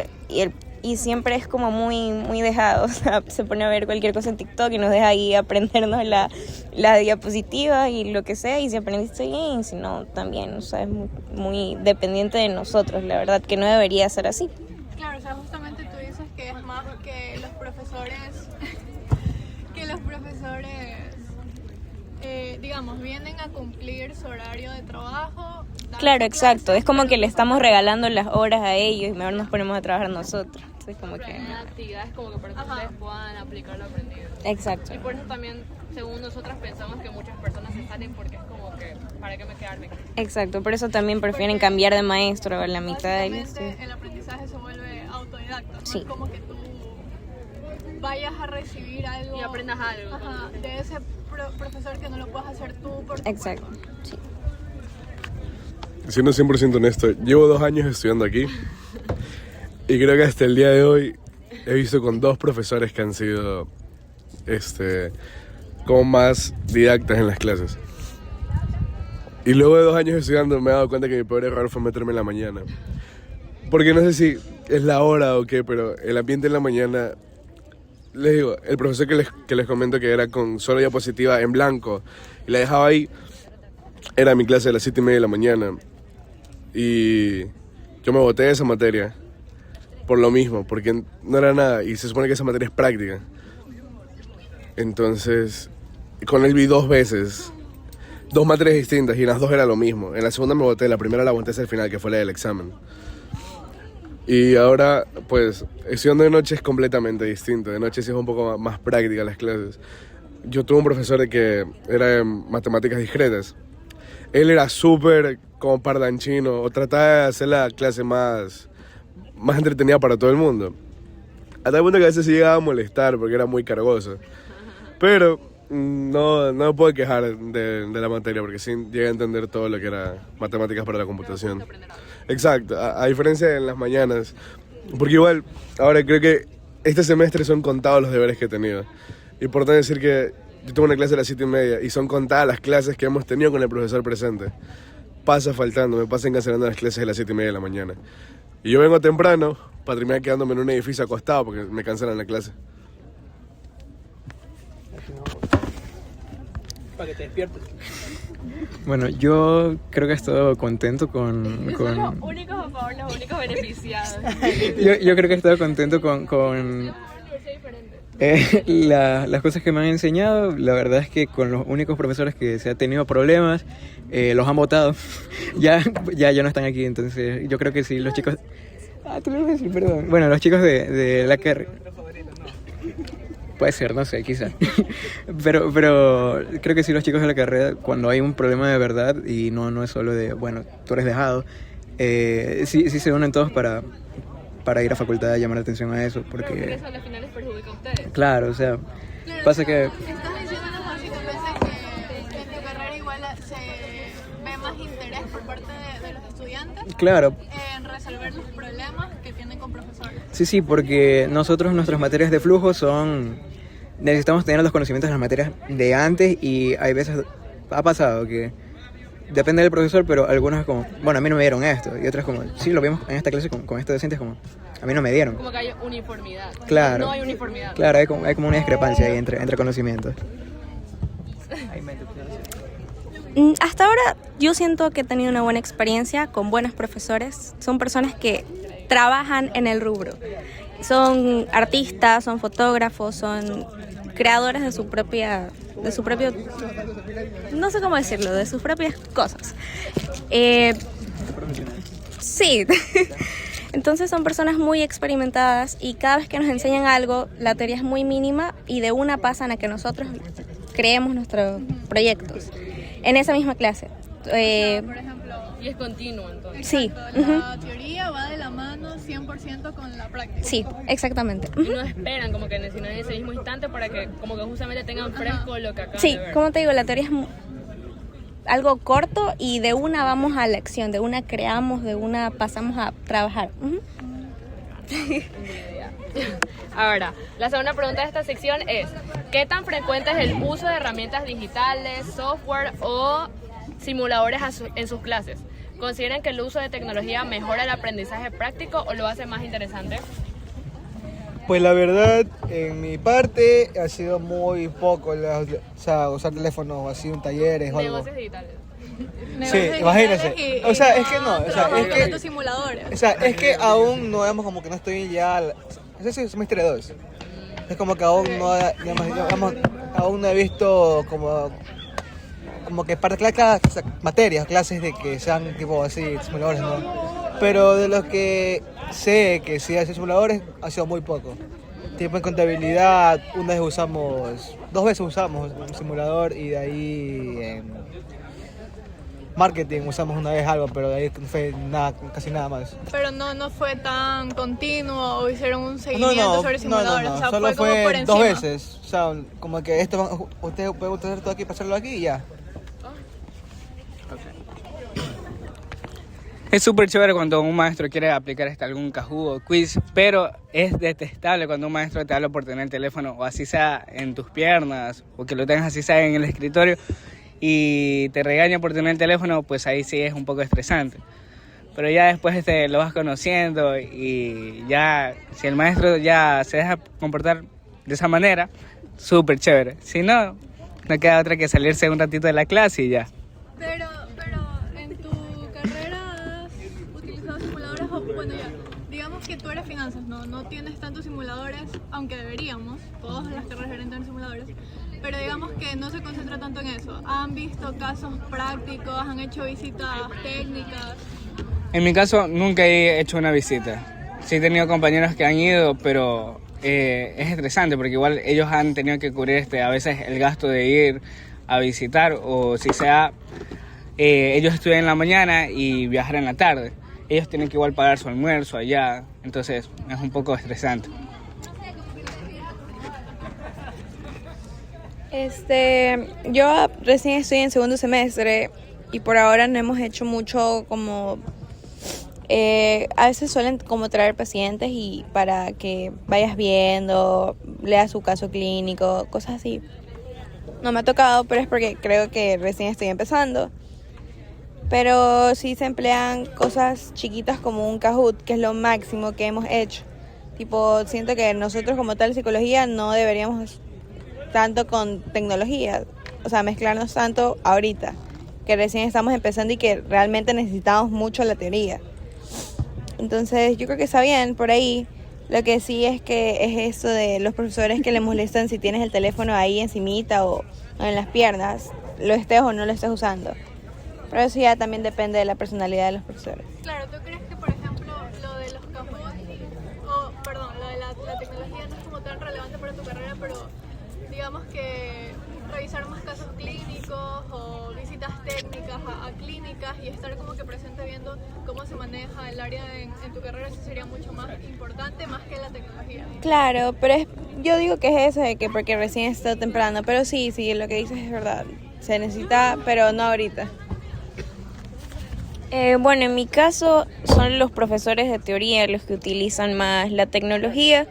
y siempre es como muy dejado. O sea, se pone a ver cualquier cosa en TikTok y nos deja ahí aprendernos la diapositiva y lo que sea, y si aprendiste bien, si no, también. O sea, es muy dependiente de nosotros, la verdad, que no debería ser así. Claro, o sea, justamente tú dices que es más que los profesores, digamos, vienen a cumplir su horario de trabajo. Claro, exacto. Es como que le estamos regalando las horas a ellos y mejor nos ponemos a trabajar nosotros. Entonces, como que... actividades como que para que ustedes puedan aplicar lo aprendido. Exacto. Y por eso también, según nosotras, pensamos que muchas personas se salen porque es como que, ¿para qué me quedarme aquí? Exacto, por eso también prefieren cambiar de maestro a la mitad del... El aprendizaje se vuelve autodidacta. No Sí. es como que tú vayas a recibir algo y aprendas algo. De ese profesor que no lo puedas hacer tú por tu Exacto, sí. Siendo 100% honesto, llevo 2 años estudiando aquí y creo que hasta el día de hoy he visto con 2 profesores que han sido como más didactas en las clases. Y luego de 2 años estudiando me he dado cuenta que mi peor error fue meterme en la mañana. Porque no sé si es la hora o qué, pero el ambiente en la mañana... Les digo, el profesor que les comento que era con solo diapositiva en blanco y la dejaba ahí, era mi clase de las 7:30 de la mañana. Y yo me boté de esa materia por lo mismo, porque no era nada y se supone que esa materia es práctica. Entonces, con él vi 2 veces, 2 materias distintas y en las 2 era lo mismo. En la segunda me boté, la primera la aguanté hasta el final, que fue la del examen. Y ahora, pues, estudiando de noche es completamente distinto. De noche sí es un poco más práctica las clases. Yo tuve un profesor que era de matemáticas discretas. Él era súper como parlanchino, o trataba de hacer la clase más entretenida para todo el mundo. A tal punto que a veces sí llegaba a molestar porque era muy cargoso. Pero no me puedo quejar de la materia porque sí llegué a entender todo lo que era matemáticas para la computación. Exacto, a diferencia de en las mañanas. Porque igual, ahora creo que este semestre son contados los deberes que he tenido. Importante decir que yo tengo una clase a las 7:30 y son contadas las clases que hemos tenido con el profesor presente. Me pasan cancelando las clases a las 7:30 de la mañana. Y yo vengo temprano para terminar quedándome en un edificio acostado porque me cancelan la clase. Para que te despiertes. Bueno, yo creo que he estado contento con... Son los únicos a favor, los únicos beneficiados. yo creo que he estado contento con las cosas que me han enseñado. La verdad es que con los únicos profesores que se han tenido problemas, los han votado. ya no están aquí, entonces yo creo que sí, los chicos... tú lo vas a decir, perdón. Bueno, los chicos de la carrera... Puede ser, no sé, quizá. pero creo que sí, los chicos de la carrera, cuando hay un problema de verdad y no es solo de, bueno, tú eres dejado, sí se unen todos para ir a facultad a llamar la atención a eso, porque... Pero eso al final les perjudica a ustedes. Claro, o sea, pasa que... Estás diciéndonos básicamente que en tu carrera igual se ve más interés por parte de los estudiantes Claro. en resolver los problemas que tienen con profesores. Sí, porque nuestras materias de flujo necesitamos tener los conocimientos de las materias de antes y hay veces ha pasado que depende del profesor, pero algunos es como, bueno, a mí no me dieron esto, y otros como, sí, lo vimos en esta clase con estos docentes como, a mí no me dieron. Como que hay uniformidad. Claro. No hay uniformidad. Claro, hay como una discrepancia ahí entre conocimientos. Hasta ahora yo siento que he tenido una buena experiencia con buenos profesores. Son personas que trabajan en el rubro. Son artistas, son fotógrafos, son creadores de su propia de su propio, no sé cómo decirlo, de sus propias cosas. Sí. Entonces son personas muy experimentadas y cada vez que nos enseñan algo, la teoría es muy mínima y de una pasan a que nosotros creemos nuestros proyectos en esa misma clase. Por ejemplo, Y es continuo, entonces. Sí. la teoría va de la mano 100% con la práctica. Sí, exactamente. Y no esperan como que en ese mismo instante para que como que justamente tengan fresco lo que acaban Sí, de ver. como te digo, la teoría es algo corto y de una vamos a la acción, de una creamos, de una pasamos a trabajar. Ahora, la segunda pregunta de esta sección es: ¿qué tan frecuente es el uso de herramientas digitales, software o simuladores en sus clases? ¿Consideran que el uso de tecnología mejora el aprendizaje práctico o lo hace más interesante? Pues la verdad, en mi parte ha sido muy poco, o sea, usar teléfonos así en talleres o algo. Negocios digitales. Sí, imagínense. O sea, es que no, o sea, es que, Estos simuladores. o sea, es que aún no vemos como que no estoy ya, ese es semestre 2. Es como que aún no, digamos, aún no he visto como que para materias, clases de que sean tipo así, simuladores, ¿no? Pero de los que sé que sí hacen simuladores, ha sido muy poco. Tipo en contabilidad, dos veces usamos un simulador y de ahí en marketing usamos una vez algo, pero de ahí no fue nada, casi nada más. Pero no fue tan continuo o hicieron un seguimiento sobre simuladores. O sea, solo fue como por encima. 2 veces. O sea, como que ustedes pueden hacer todo aquí, pasarlo aquí y ya. Es súper chévere cuando un maestro quiere aplicar algún Kahoot o quiz, pero es detestable cuando un maestro te habla por tener el teléfono, o así sea en tus piernas, o que lo tengas así sea en el escritorio, y te regaña por tener el teléfono, pues ahí sí es un poco estresante. Pero ya después lo vas conociendo y ya, si el maestro ya se deja comportar de esa manera, súper chévere. Si no, no queda otra que salirse un ratito de la clase y ya. Pero en tu carrera has utilizado simuladores o, bueno, ya, digamos que tú eres finanzas, no tienes tantos simuladores, aunque deberíamos, todas las carreras deberían tener simuladores, pero digamos que no se concentra tanto en eso. ¿Han visto casos prácticos? ¿Han hecho visitas técnicas? En mi caso, nunca he hecho una visita. Sí he tenido compañeros que han ido, pero es estresante porque igual ellos han tenido que cubrir a veces el gasto de ir a visitar, o si sea, ellos estudian en la mañana y viajar en la tarde. Ellos tienen que igual pagar su almuerzo allá, entonces es un poco estresante. Yo recién estoy en segundo semestre y por ahora no hemos hecho mucho como... a veces suelen como traer pacientes y para que vayas viendo, leas su caso clínico, cosas así. No me ha tocado, pero es porque creo que recién estoy empezando. Pero sí se emplean cosas chiquitas como un Kahoot, que es lo máximo que hemos hecho. Tipo, siento que nosotros como tal psicología no deberíamos tanto con tecnología, o sea, mezclarnos tanto ahorita, que recién estamos empezando y que realmente necesitamos mucho la teoría. Entonces yo creo que está bien por ahí. Lo que sí es que es eso de los profesores que le molestan si tienes el teléfono ahí encimita o en las piernas, lo estés o no lo estés usando. Pero eso ya también depende de la personalidad de los profesores. Claro, ¿tú crees que, por ejemplo, lo de los Kahoot, lo de la tecnología no es como tan relevante para tu carrera, pero digamos que revisar más casos clínicos o visitas técnicas a clínicas y estar como que presente viendo cómo se maneja el área en tu carrera, eso sería mucho más importante, más que la tecnología? Claro, pero yo digo que es eso de que porque recién está temprano, pero sí, lo que dices es verdad. Se necesita, pero no ahorita. Bueno, en mi caso son los profesores de teoría los que utilizan más la tecnología,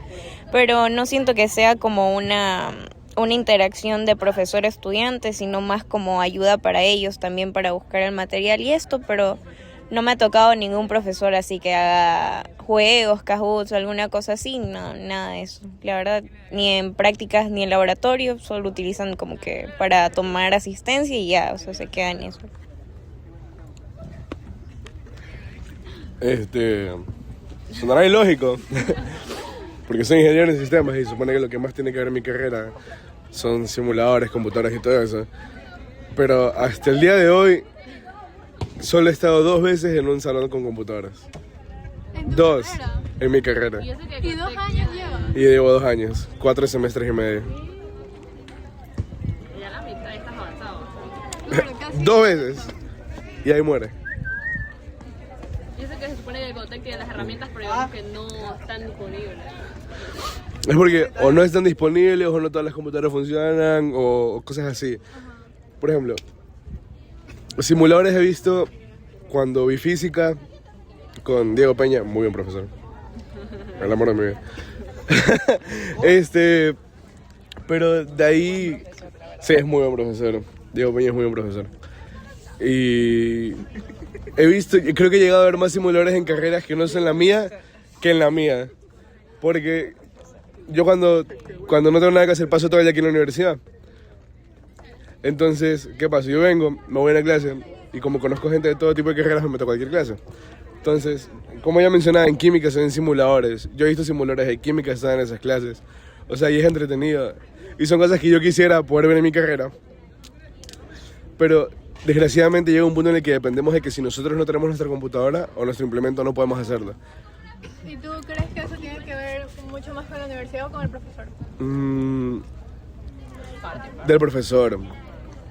pero no siento que sea como una interacción de profesor-estudiante, sino más como ayuda para ellos también para buscar el material y esto, pero no me ha tocado ningún profesor así que haga juegos, Kahoots o alguna cosa así, no, nada de eso. La verdad, ni en prácticas ni en laboratorio, solo utilizan como que para tomar asistencia y ya, o sea, se queda en eso. Sonará ilógico, porque soy ingeniero en sistemas y supone que lo que más tiene que ver en mi carrera son simuladores, computadoras y todo eso. Pero hasta el día de hoy solo he estado 2 veces en un salón con computadoras. ¿En tu 2 carrera? en mi carrera. Y eso que ¿Y 2 años llevas? Y llevo 2 años, 4 semestres y medio. ya la mitad estás avanzado. Pero casi. 2 veces. Y ahí muere. Y eso que se supone que el Ecotec tiene las herramientas, pero digamos que no están disponibles. Es porque o no están disponibles, o no todas las computadoras funcionan, o cosas así. Por ejemplo, simuladores he visto cuando vi física con Diego Peña, muy buen profesor. El amor de mi vida. Pero de ahí, sí, es muy buen profesor. Diego Peña es muy buen profesor. Y he visto, creo que he llegado a ver más simuladores en carreras que no son la mía que en la mía. Porque yo cuando no tengo nada que hacer paso todo el día aquí en la universidad. Entonces, ¿qué pasa? Yo vengo, me voy a la clase y como conozco gente de todo tipo de carreras me meto a cualquier clase. Entonces, como ya mencionaba, en química se ven simuladores. Yo he visto simuladores de química que están en esas clases. O sea, y es entretenido. Y son cosas que yo quisiera poder ver en mi carrera. Pero desgraciadamente llega un punto en el que dependemos de que si nosotros no tenemos nuestra computadora o nuestro implemento no podemos hacerlo. ¿Y tú crees que eso tiene que ver mucho más con la universidad o con el profesor? Del profesor.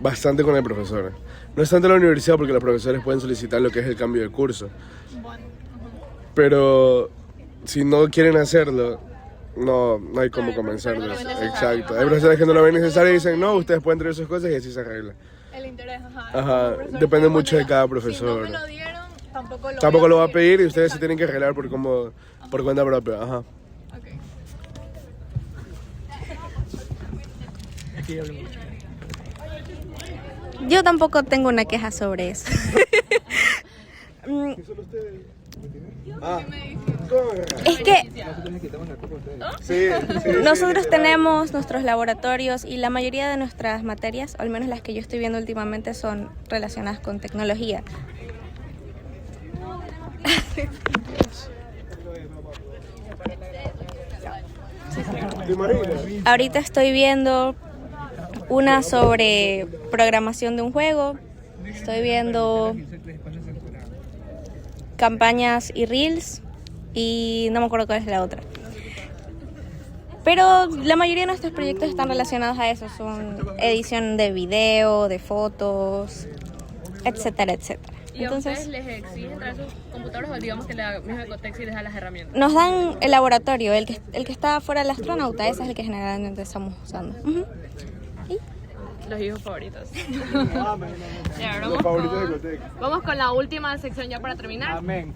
Bastante con el profesor. No es tanto la universidad porque los profesores pueden solicitar lo que es el cambio de curso. Bueno. Pero si no quieren hacerlo, no hay cómo convencerlos. Exacto. Hay profesores que no lo ven necesario y dicen, no, ustedes pueden traer sus cosas y así se arregla. El interés, ajá. Ajá, El profesor depende dice, mucho de bueno, cada ya, profesor. Si no me lo dieron, tampoco Tampoco lo va a pedir y ustedes se tienen que arreglar por cuenta propia. Ajá. Ok. Yo tampoco tengo una queja sobre eso. Es que nosotros tenemos nuestros laboratorios y la mayoría de nuestras materias, al menos las que yo estoy viendo últimamente, son relacionadas con tecnología. Ahorita estoy viendo una sobre programación de un juego, estoy viendo campañas y reels y no me acuerdo cuál es la otra. Pero la mayoría de nuestros proyectos están relacionados a eso, son edición de video, de fotos, etcétera, etcétera. ¿Y a ustedes les exigen traer sus computadores o digamos que la misma Ecotec sí les da las herramientas? Nos dan el laboratorio, el que está fuera del astronauta, ese es el que generalmente estamos usando. Los hijos favoritos. Ya, Los favoritos de Ecotec. vamos con la última sección ya para terminar. Amén.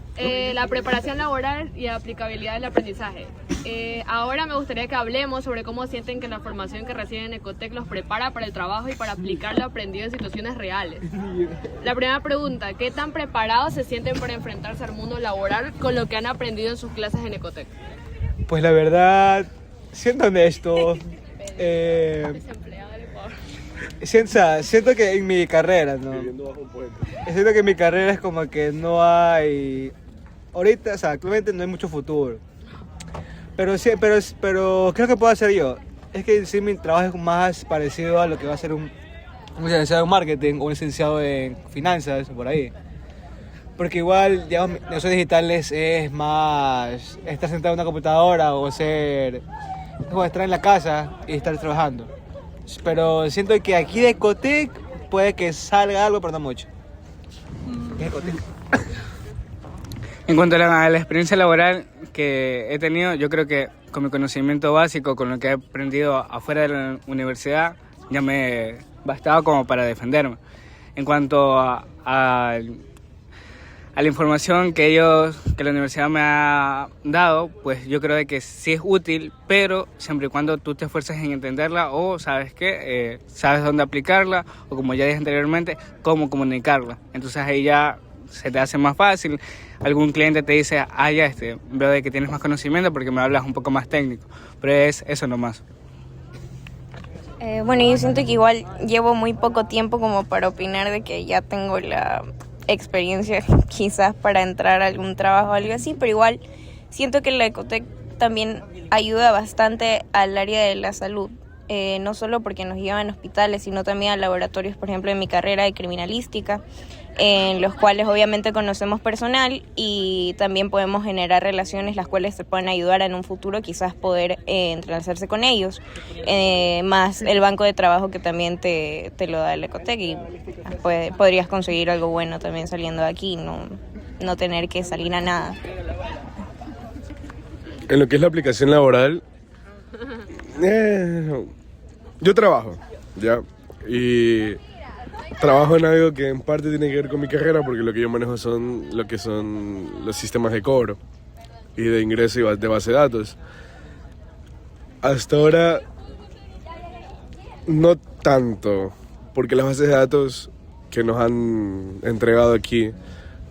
La preparación laboral y aplicabilidad del aprendizaje. Ahora me gustaría que hablemos sobre cómo sienten que la formación que reciben en Ecotec los prepara para el trabajo y para aplicar lo aprendido en situaciones reales. La primera pregunta, ¿qué tan preparados se sienten para enfrentarse al mundo laboral con lo que han aprendido en sus clases en Ecotec? Pues la verdad, siendo honesto, siento que en mi carrera, ¿no? Siento que en mi carrera es como que no hay, ahorita, o sea, actualmente no hay mucho futuro. Pero sí, pero creo que puedo hacer yo. Es que sí, mi trabajo es más parecido a lo que va a ser un licenciado en marketing o un licenciado en finanzas, por ahí. Porque igual, digamos, negocios digitales es más estar sentado en una computadora o estar en la casa y estar trabajando. Pero siento que aquí de Ecotec puede que salga algo, pero no mucho. ¿Qué es Ecotec? En cuanto a la experiencia laboral que he tenido, yo creo que con mi conocimiento básico, con lo que he aprendido afuera de la universidad, ya me bastaba como para defenderme. En cuanto a la información que la universidad me ha dado, pues yo creo de que sí es útil, pero siempre y cuando tú te esfuerces en entenderla o sabes sabes dónde aplicarla o, como ya dije anteriormente, cómo comunicarla. Entonces ahí ya se te hace más fácil. Algún cliente te dice, ya veo de que tienes más conocimiento porque me hablas un poco más técnico, pero es eso nomás. Bueno, yo siento que igual llevo muy poco tiempo como para opinar de que ya tengo la experiencia quizás para entrar a algún trabajo o algo así, pero igual siento que la Ecotec también ayuda bastante al área de la salud. no solo porque nos llevan a hospitales, sino también a laboratorios, por ejemplo, en mi carrera de criminalística, en los cuales obviamente conocemos personal y también podemos generar relaciones las cuales te pueden ayudar en un futuro quizás poder entrelazarse con ellos, más el banco de trabajo que también te lo da el Ecotec y podrías conseguir algo bueno también saliendo de aquí, no tener que salir a nada. En lo que es la aplicación laboral, yo trabajo, ¿ya? Y trabajo en algo que en parte tiene que ver con mi carrera, porque lo que yo manejo son los sistemas de cobro y de ingreso y de base de datos. Hasta ahora, no tanto, porque las bases de datos que nos han entregado aquí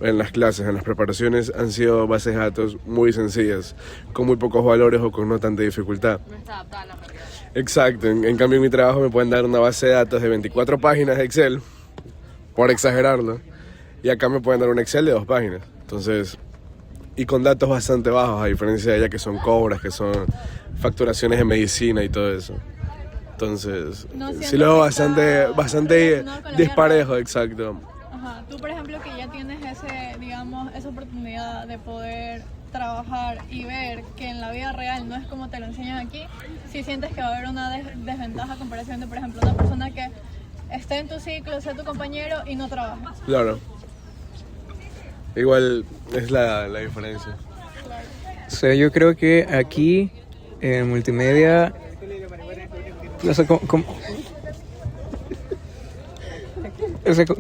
en las clases, en las preparaciones, han sido bases de datos muy sencillas, con muy pocos valores o con no tanta dificultad. No está adaptada a la realidad. Exacto, en cambio en mi trabajo me pueden dar una base de datos de 24 páginas de Excel, por exagerarlo, y acá me pueden dar un Excel de 2 páginas. Entonces, y con datos bastante bajos, a diferencia de allá que son cobras, que son facturaciones de medicina y todo eso. Entonces, sí lo veo bastante disparejo, exacto. Ajá. Tú, por ejemplo, que ya tienes esa oportunidad de poder trabajar y ver que en la vida real no es como te lo enseñan aquí, si sientes que va a haber una desventaja a comparación de, por ejemplo, una persona que esté en tu ciclo, sea tu compañero y no trabaja. Claro. Igual es la diferencia. O sea, yo creo que aquí en multimedia, o sea,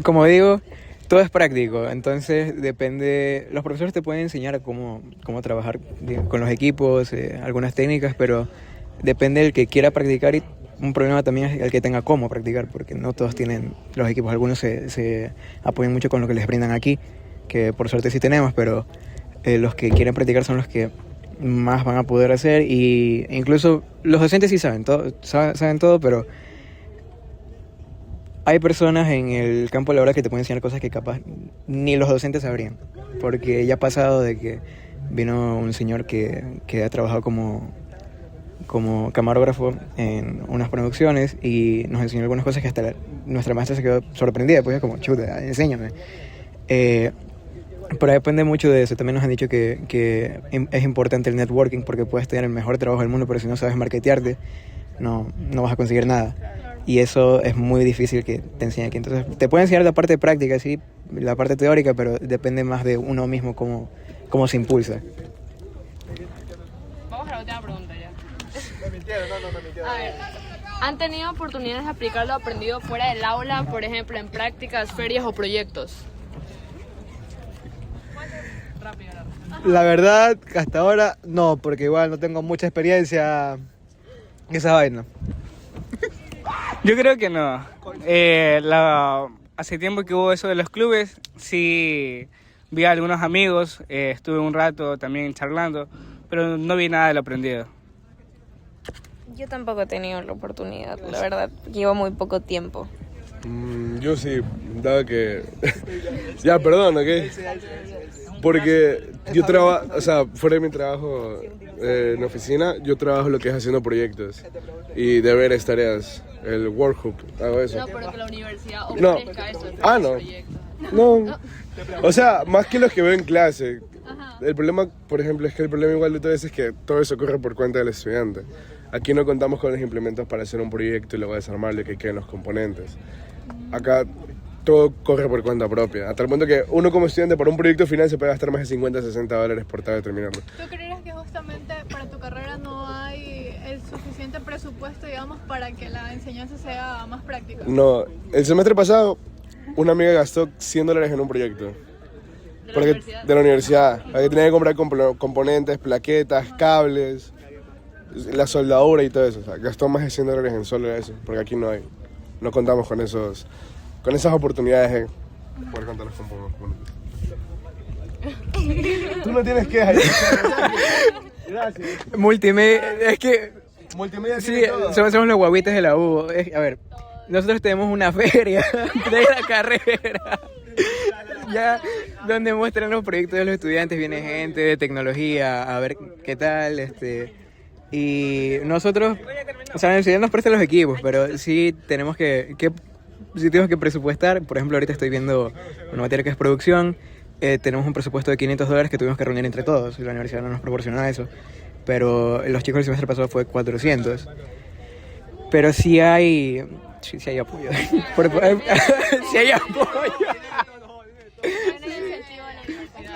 como digo, todo es práctico, entonces depende, los profesores te pueden enseñar cómo trabajar con los equipos, algunas técnicas, pero depende del que quiera practicar, y un problema también es el que tenga cómo practicar, porque no todos tienen los equipos, algunos se apoyan mucho con lo que les brindan aquí, que por suerte sí tenemos, pero los que quieren practicar son los que más van a poder hacer, y incluso los docentes sí saben todo, pero hay personas en el campo laboral que te pueden enseñar cosas que capaz ni los docentes sabrían, porque ya ha pasado de que vino un señor que ha trabajado como camarógrafo en unas producciones y nos enseñó algunas cosas que hasta nuestra maestra se quedó sorprendida, pues como, chuta, enséñame. Pero depende mucho de eso. También nos han dicho que es importante el networking, porque puedes tener el mejor trabajo del mundo, pero si no sabes marketearte, no vas a conseguir nada. Y eso es muy difícil que te enseñe aquí. Entonces, te puede enseñar la parte práctica, sí, la parte teórica, pero depende más de uno mismo cómo se impulsa. Vamos a la última pregunta ya. A ver, ¿han tenido oportunidades de aplicar lo aprendido fuera del aula, por ejemplo, en prácticas, ferias o proyectos? La verdad, hasta ahora no, porque igual no tengo mucha experiencia en esa vaina. Yo creo que no. Hace tiempo que hubo eso de los clubes, sí vi a algunos amigos, estuve un rato también charlando, pero no vi nada de lo aprendido. Yo tampoco he tenido la oportunidad, la verdad, llevo muy poco tiempo. Yo sí, dado que... ya, perdón, ¿ok? Porque yo trabajo, o sea, fuera de mi trabajo en oficina, yo trabajo lo que es haciendo proyectos y deberes, tareas, el workshop, hago eso. No, pero que la universidad ofrezca eso. No. O sea, más que los que veo en clase. El problema, por ejemplo, es que el problema igual de todo eso es que todo eso corre por cuenta del estudiante. Aquí no contamos con los implementos para hacer un proyecto y luego desarmarlo y que queden los componentes. Acá todo corre por cuenta propia, a tal punto que uno como estudiante para un proyecto final se puede gastar más de $50 a $60 por tal de terminarlo. ¿Tú creerías que justamente para tu carrera no hay el suficiente presupuesto, digamos, para que la enseñanza sea más práctica? No, el semestre pasado una amiga gastó $100 en un proyecto. ¿De la universidad? Ahí tenía que comprar componentes, plaquetas, cables, la soldadura y todo eso. O sea, gastó más de $100 en solo eso, porque aquí no contamos con esas oportunidades de poder contar los componentes. Tú no tienes que... Gracias. Multimedia, es que... Multimedia sí, somos los guaguitas de la U. A ver, nosotros tenemos una feria de la carrera. Ya, donde muestran los proyectos de los estudiantes, viene gente de tecnología a ver qué tal, y nosotros O sea, la universidad nos presta los equipos, pero sí tenemos que presupuestar. Por ejemplo, ahorita estoy viendo una materia que es producción. Tenemos un presupuesto de $500 que tuvimos que reunir entre todos. Y la universidad no nos proporciona eso. Pero los chicos del semestre pasado fue 400. Pero sí hay apoyo. Sí hay apoyo.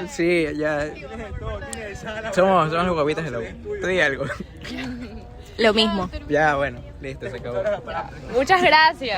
Sí, ya. Somos los guapitas de la U. Te di algo. Lo mismo. Ya, bueno, listo, se acabó. Muchas gracias.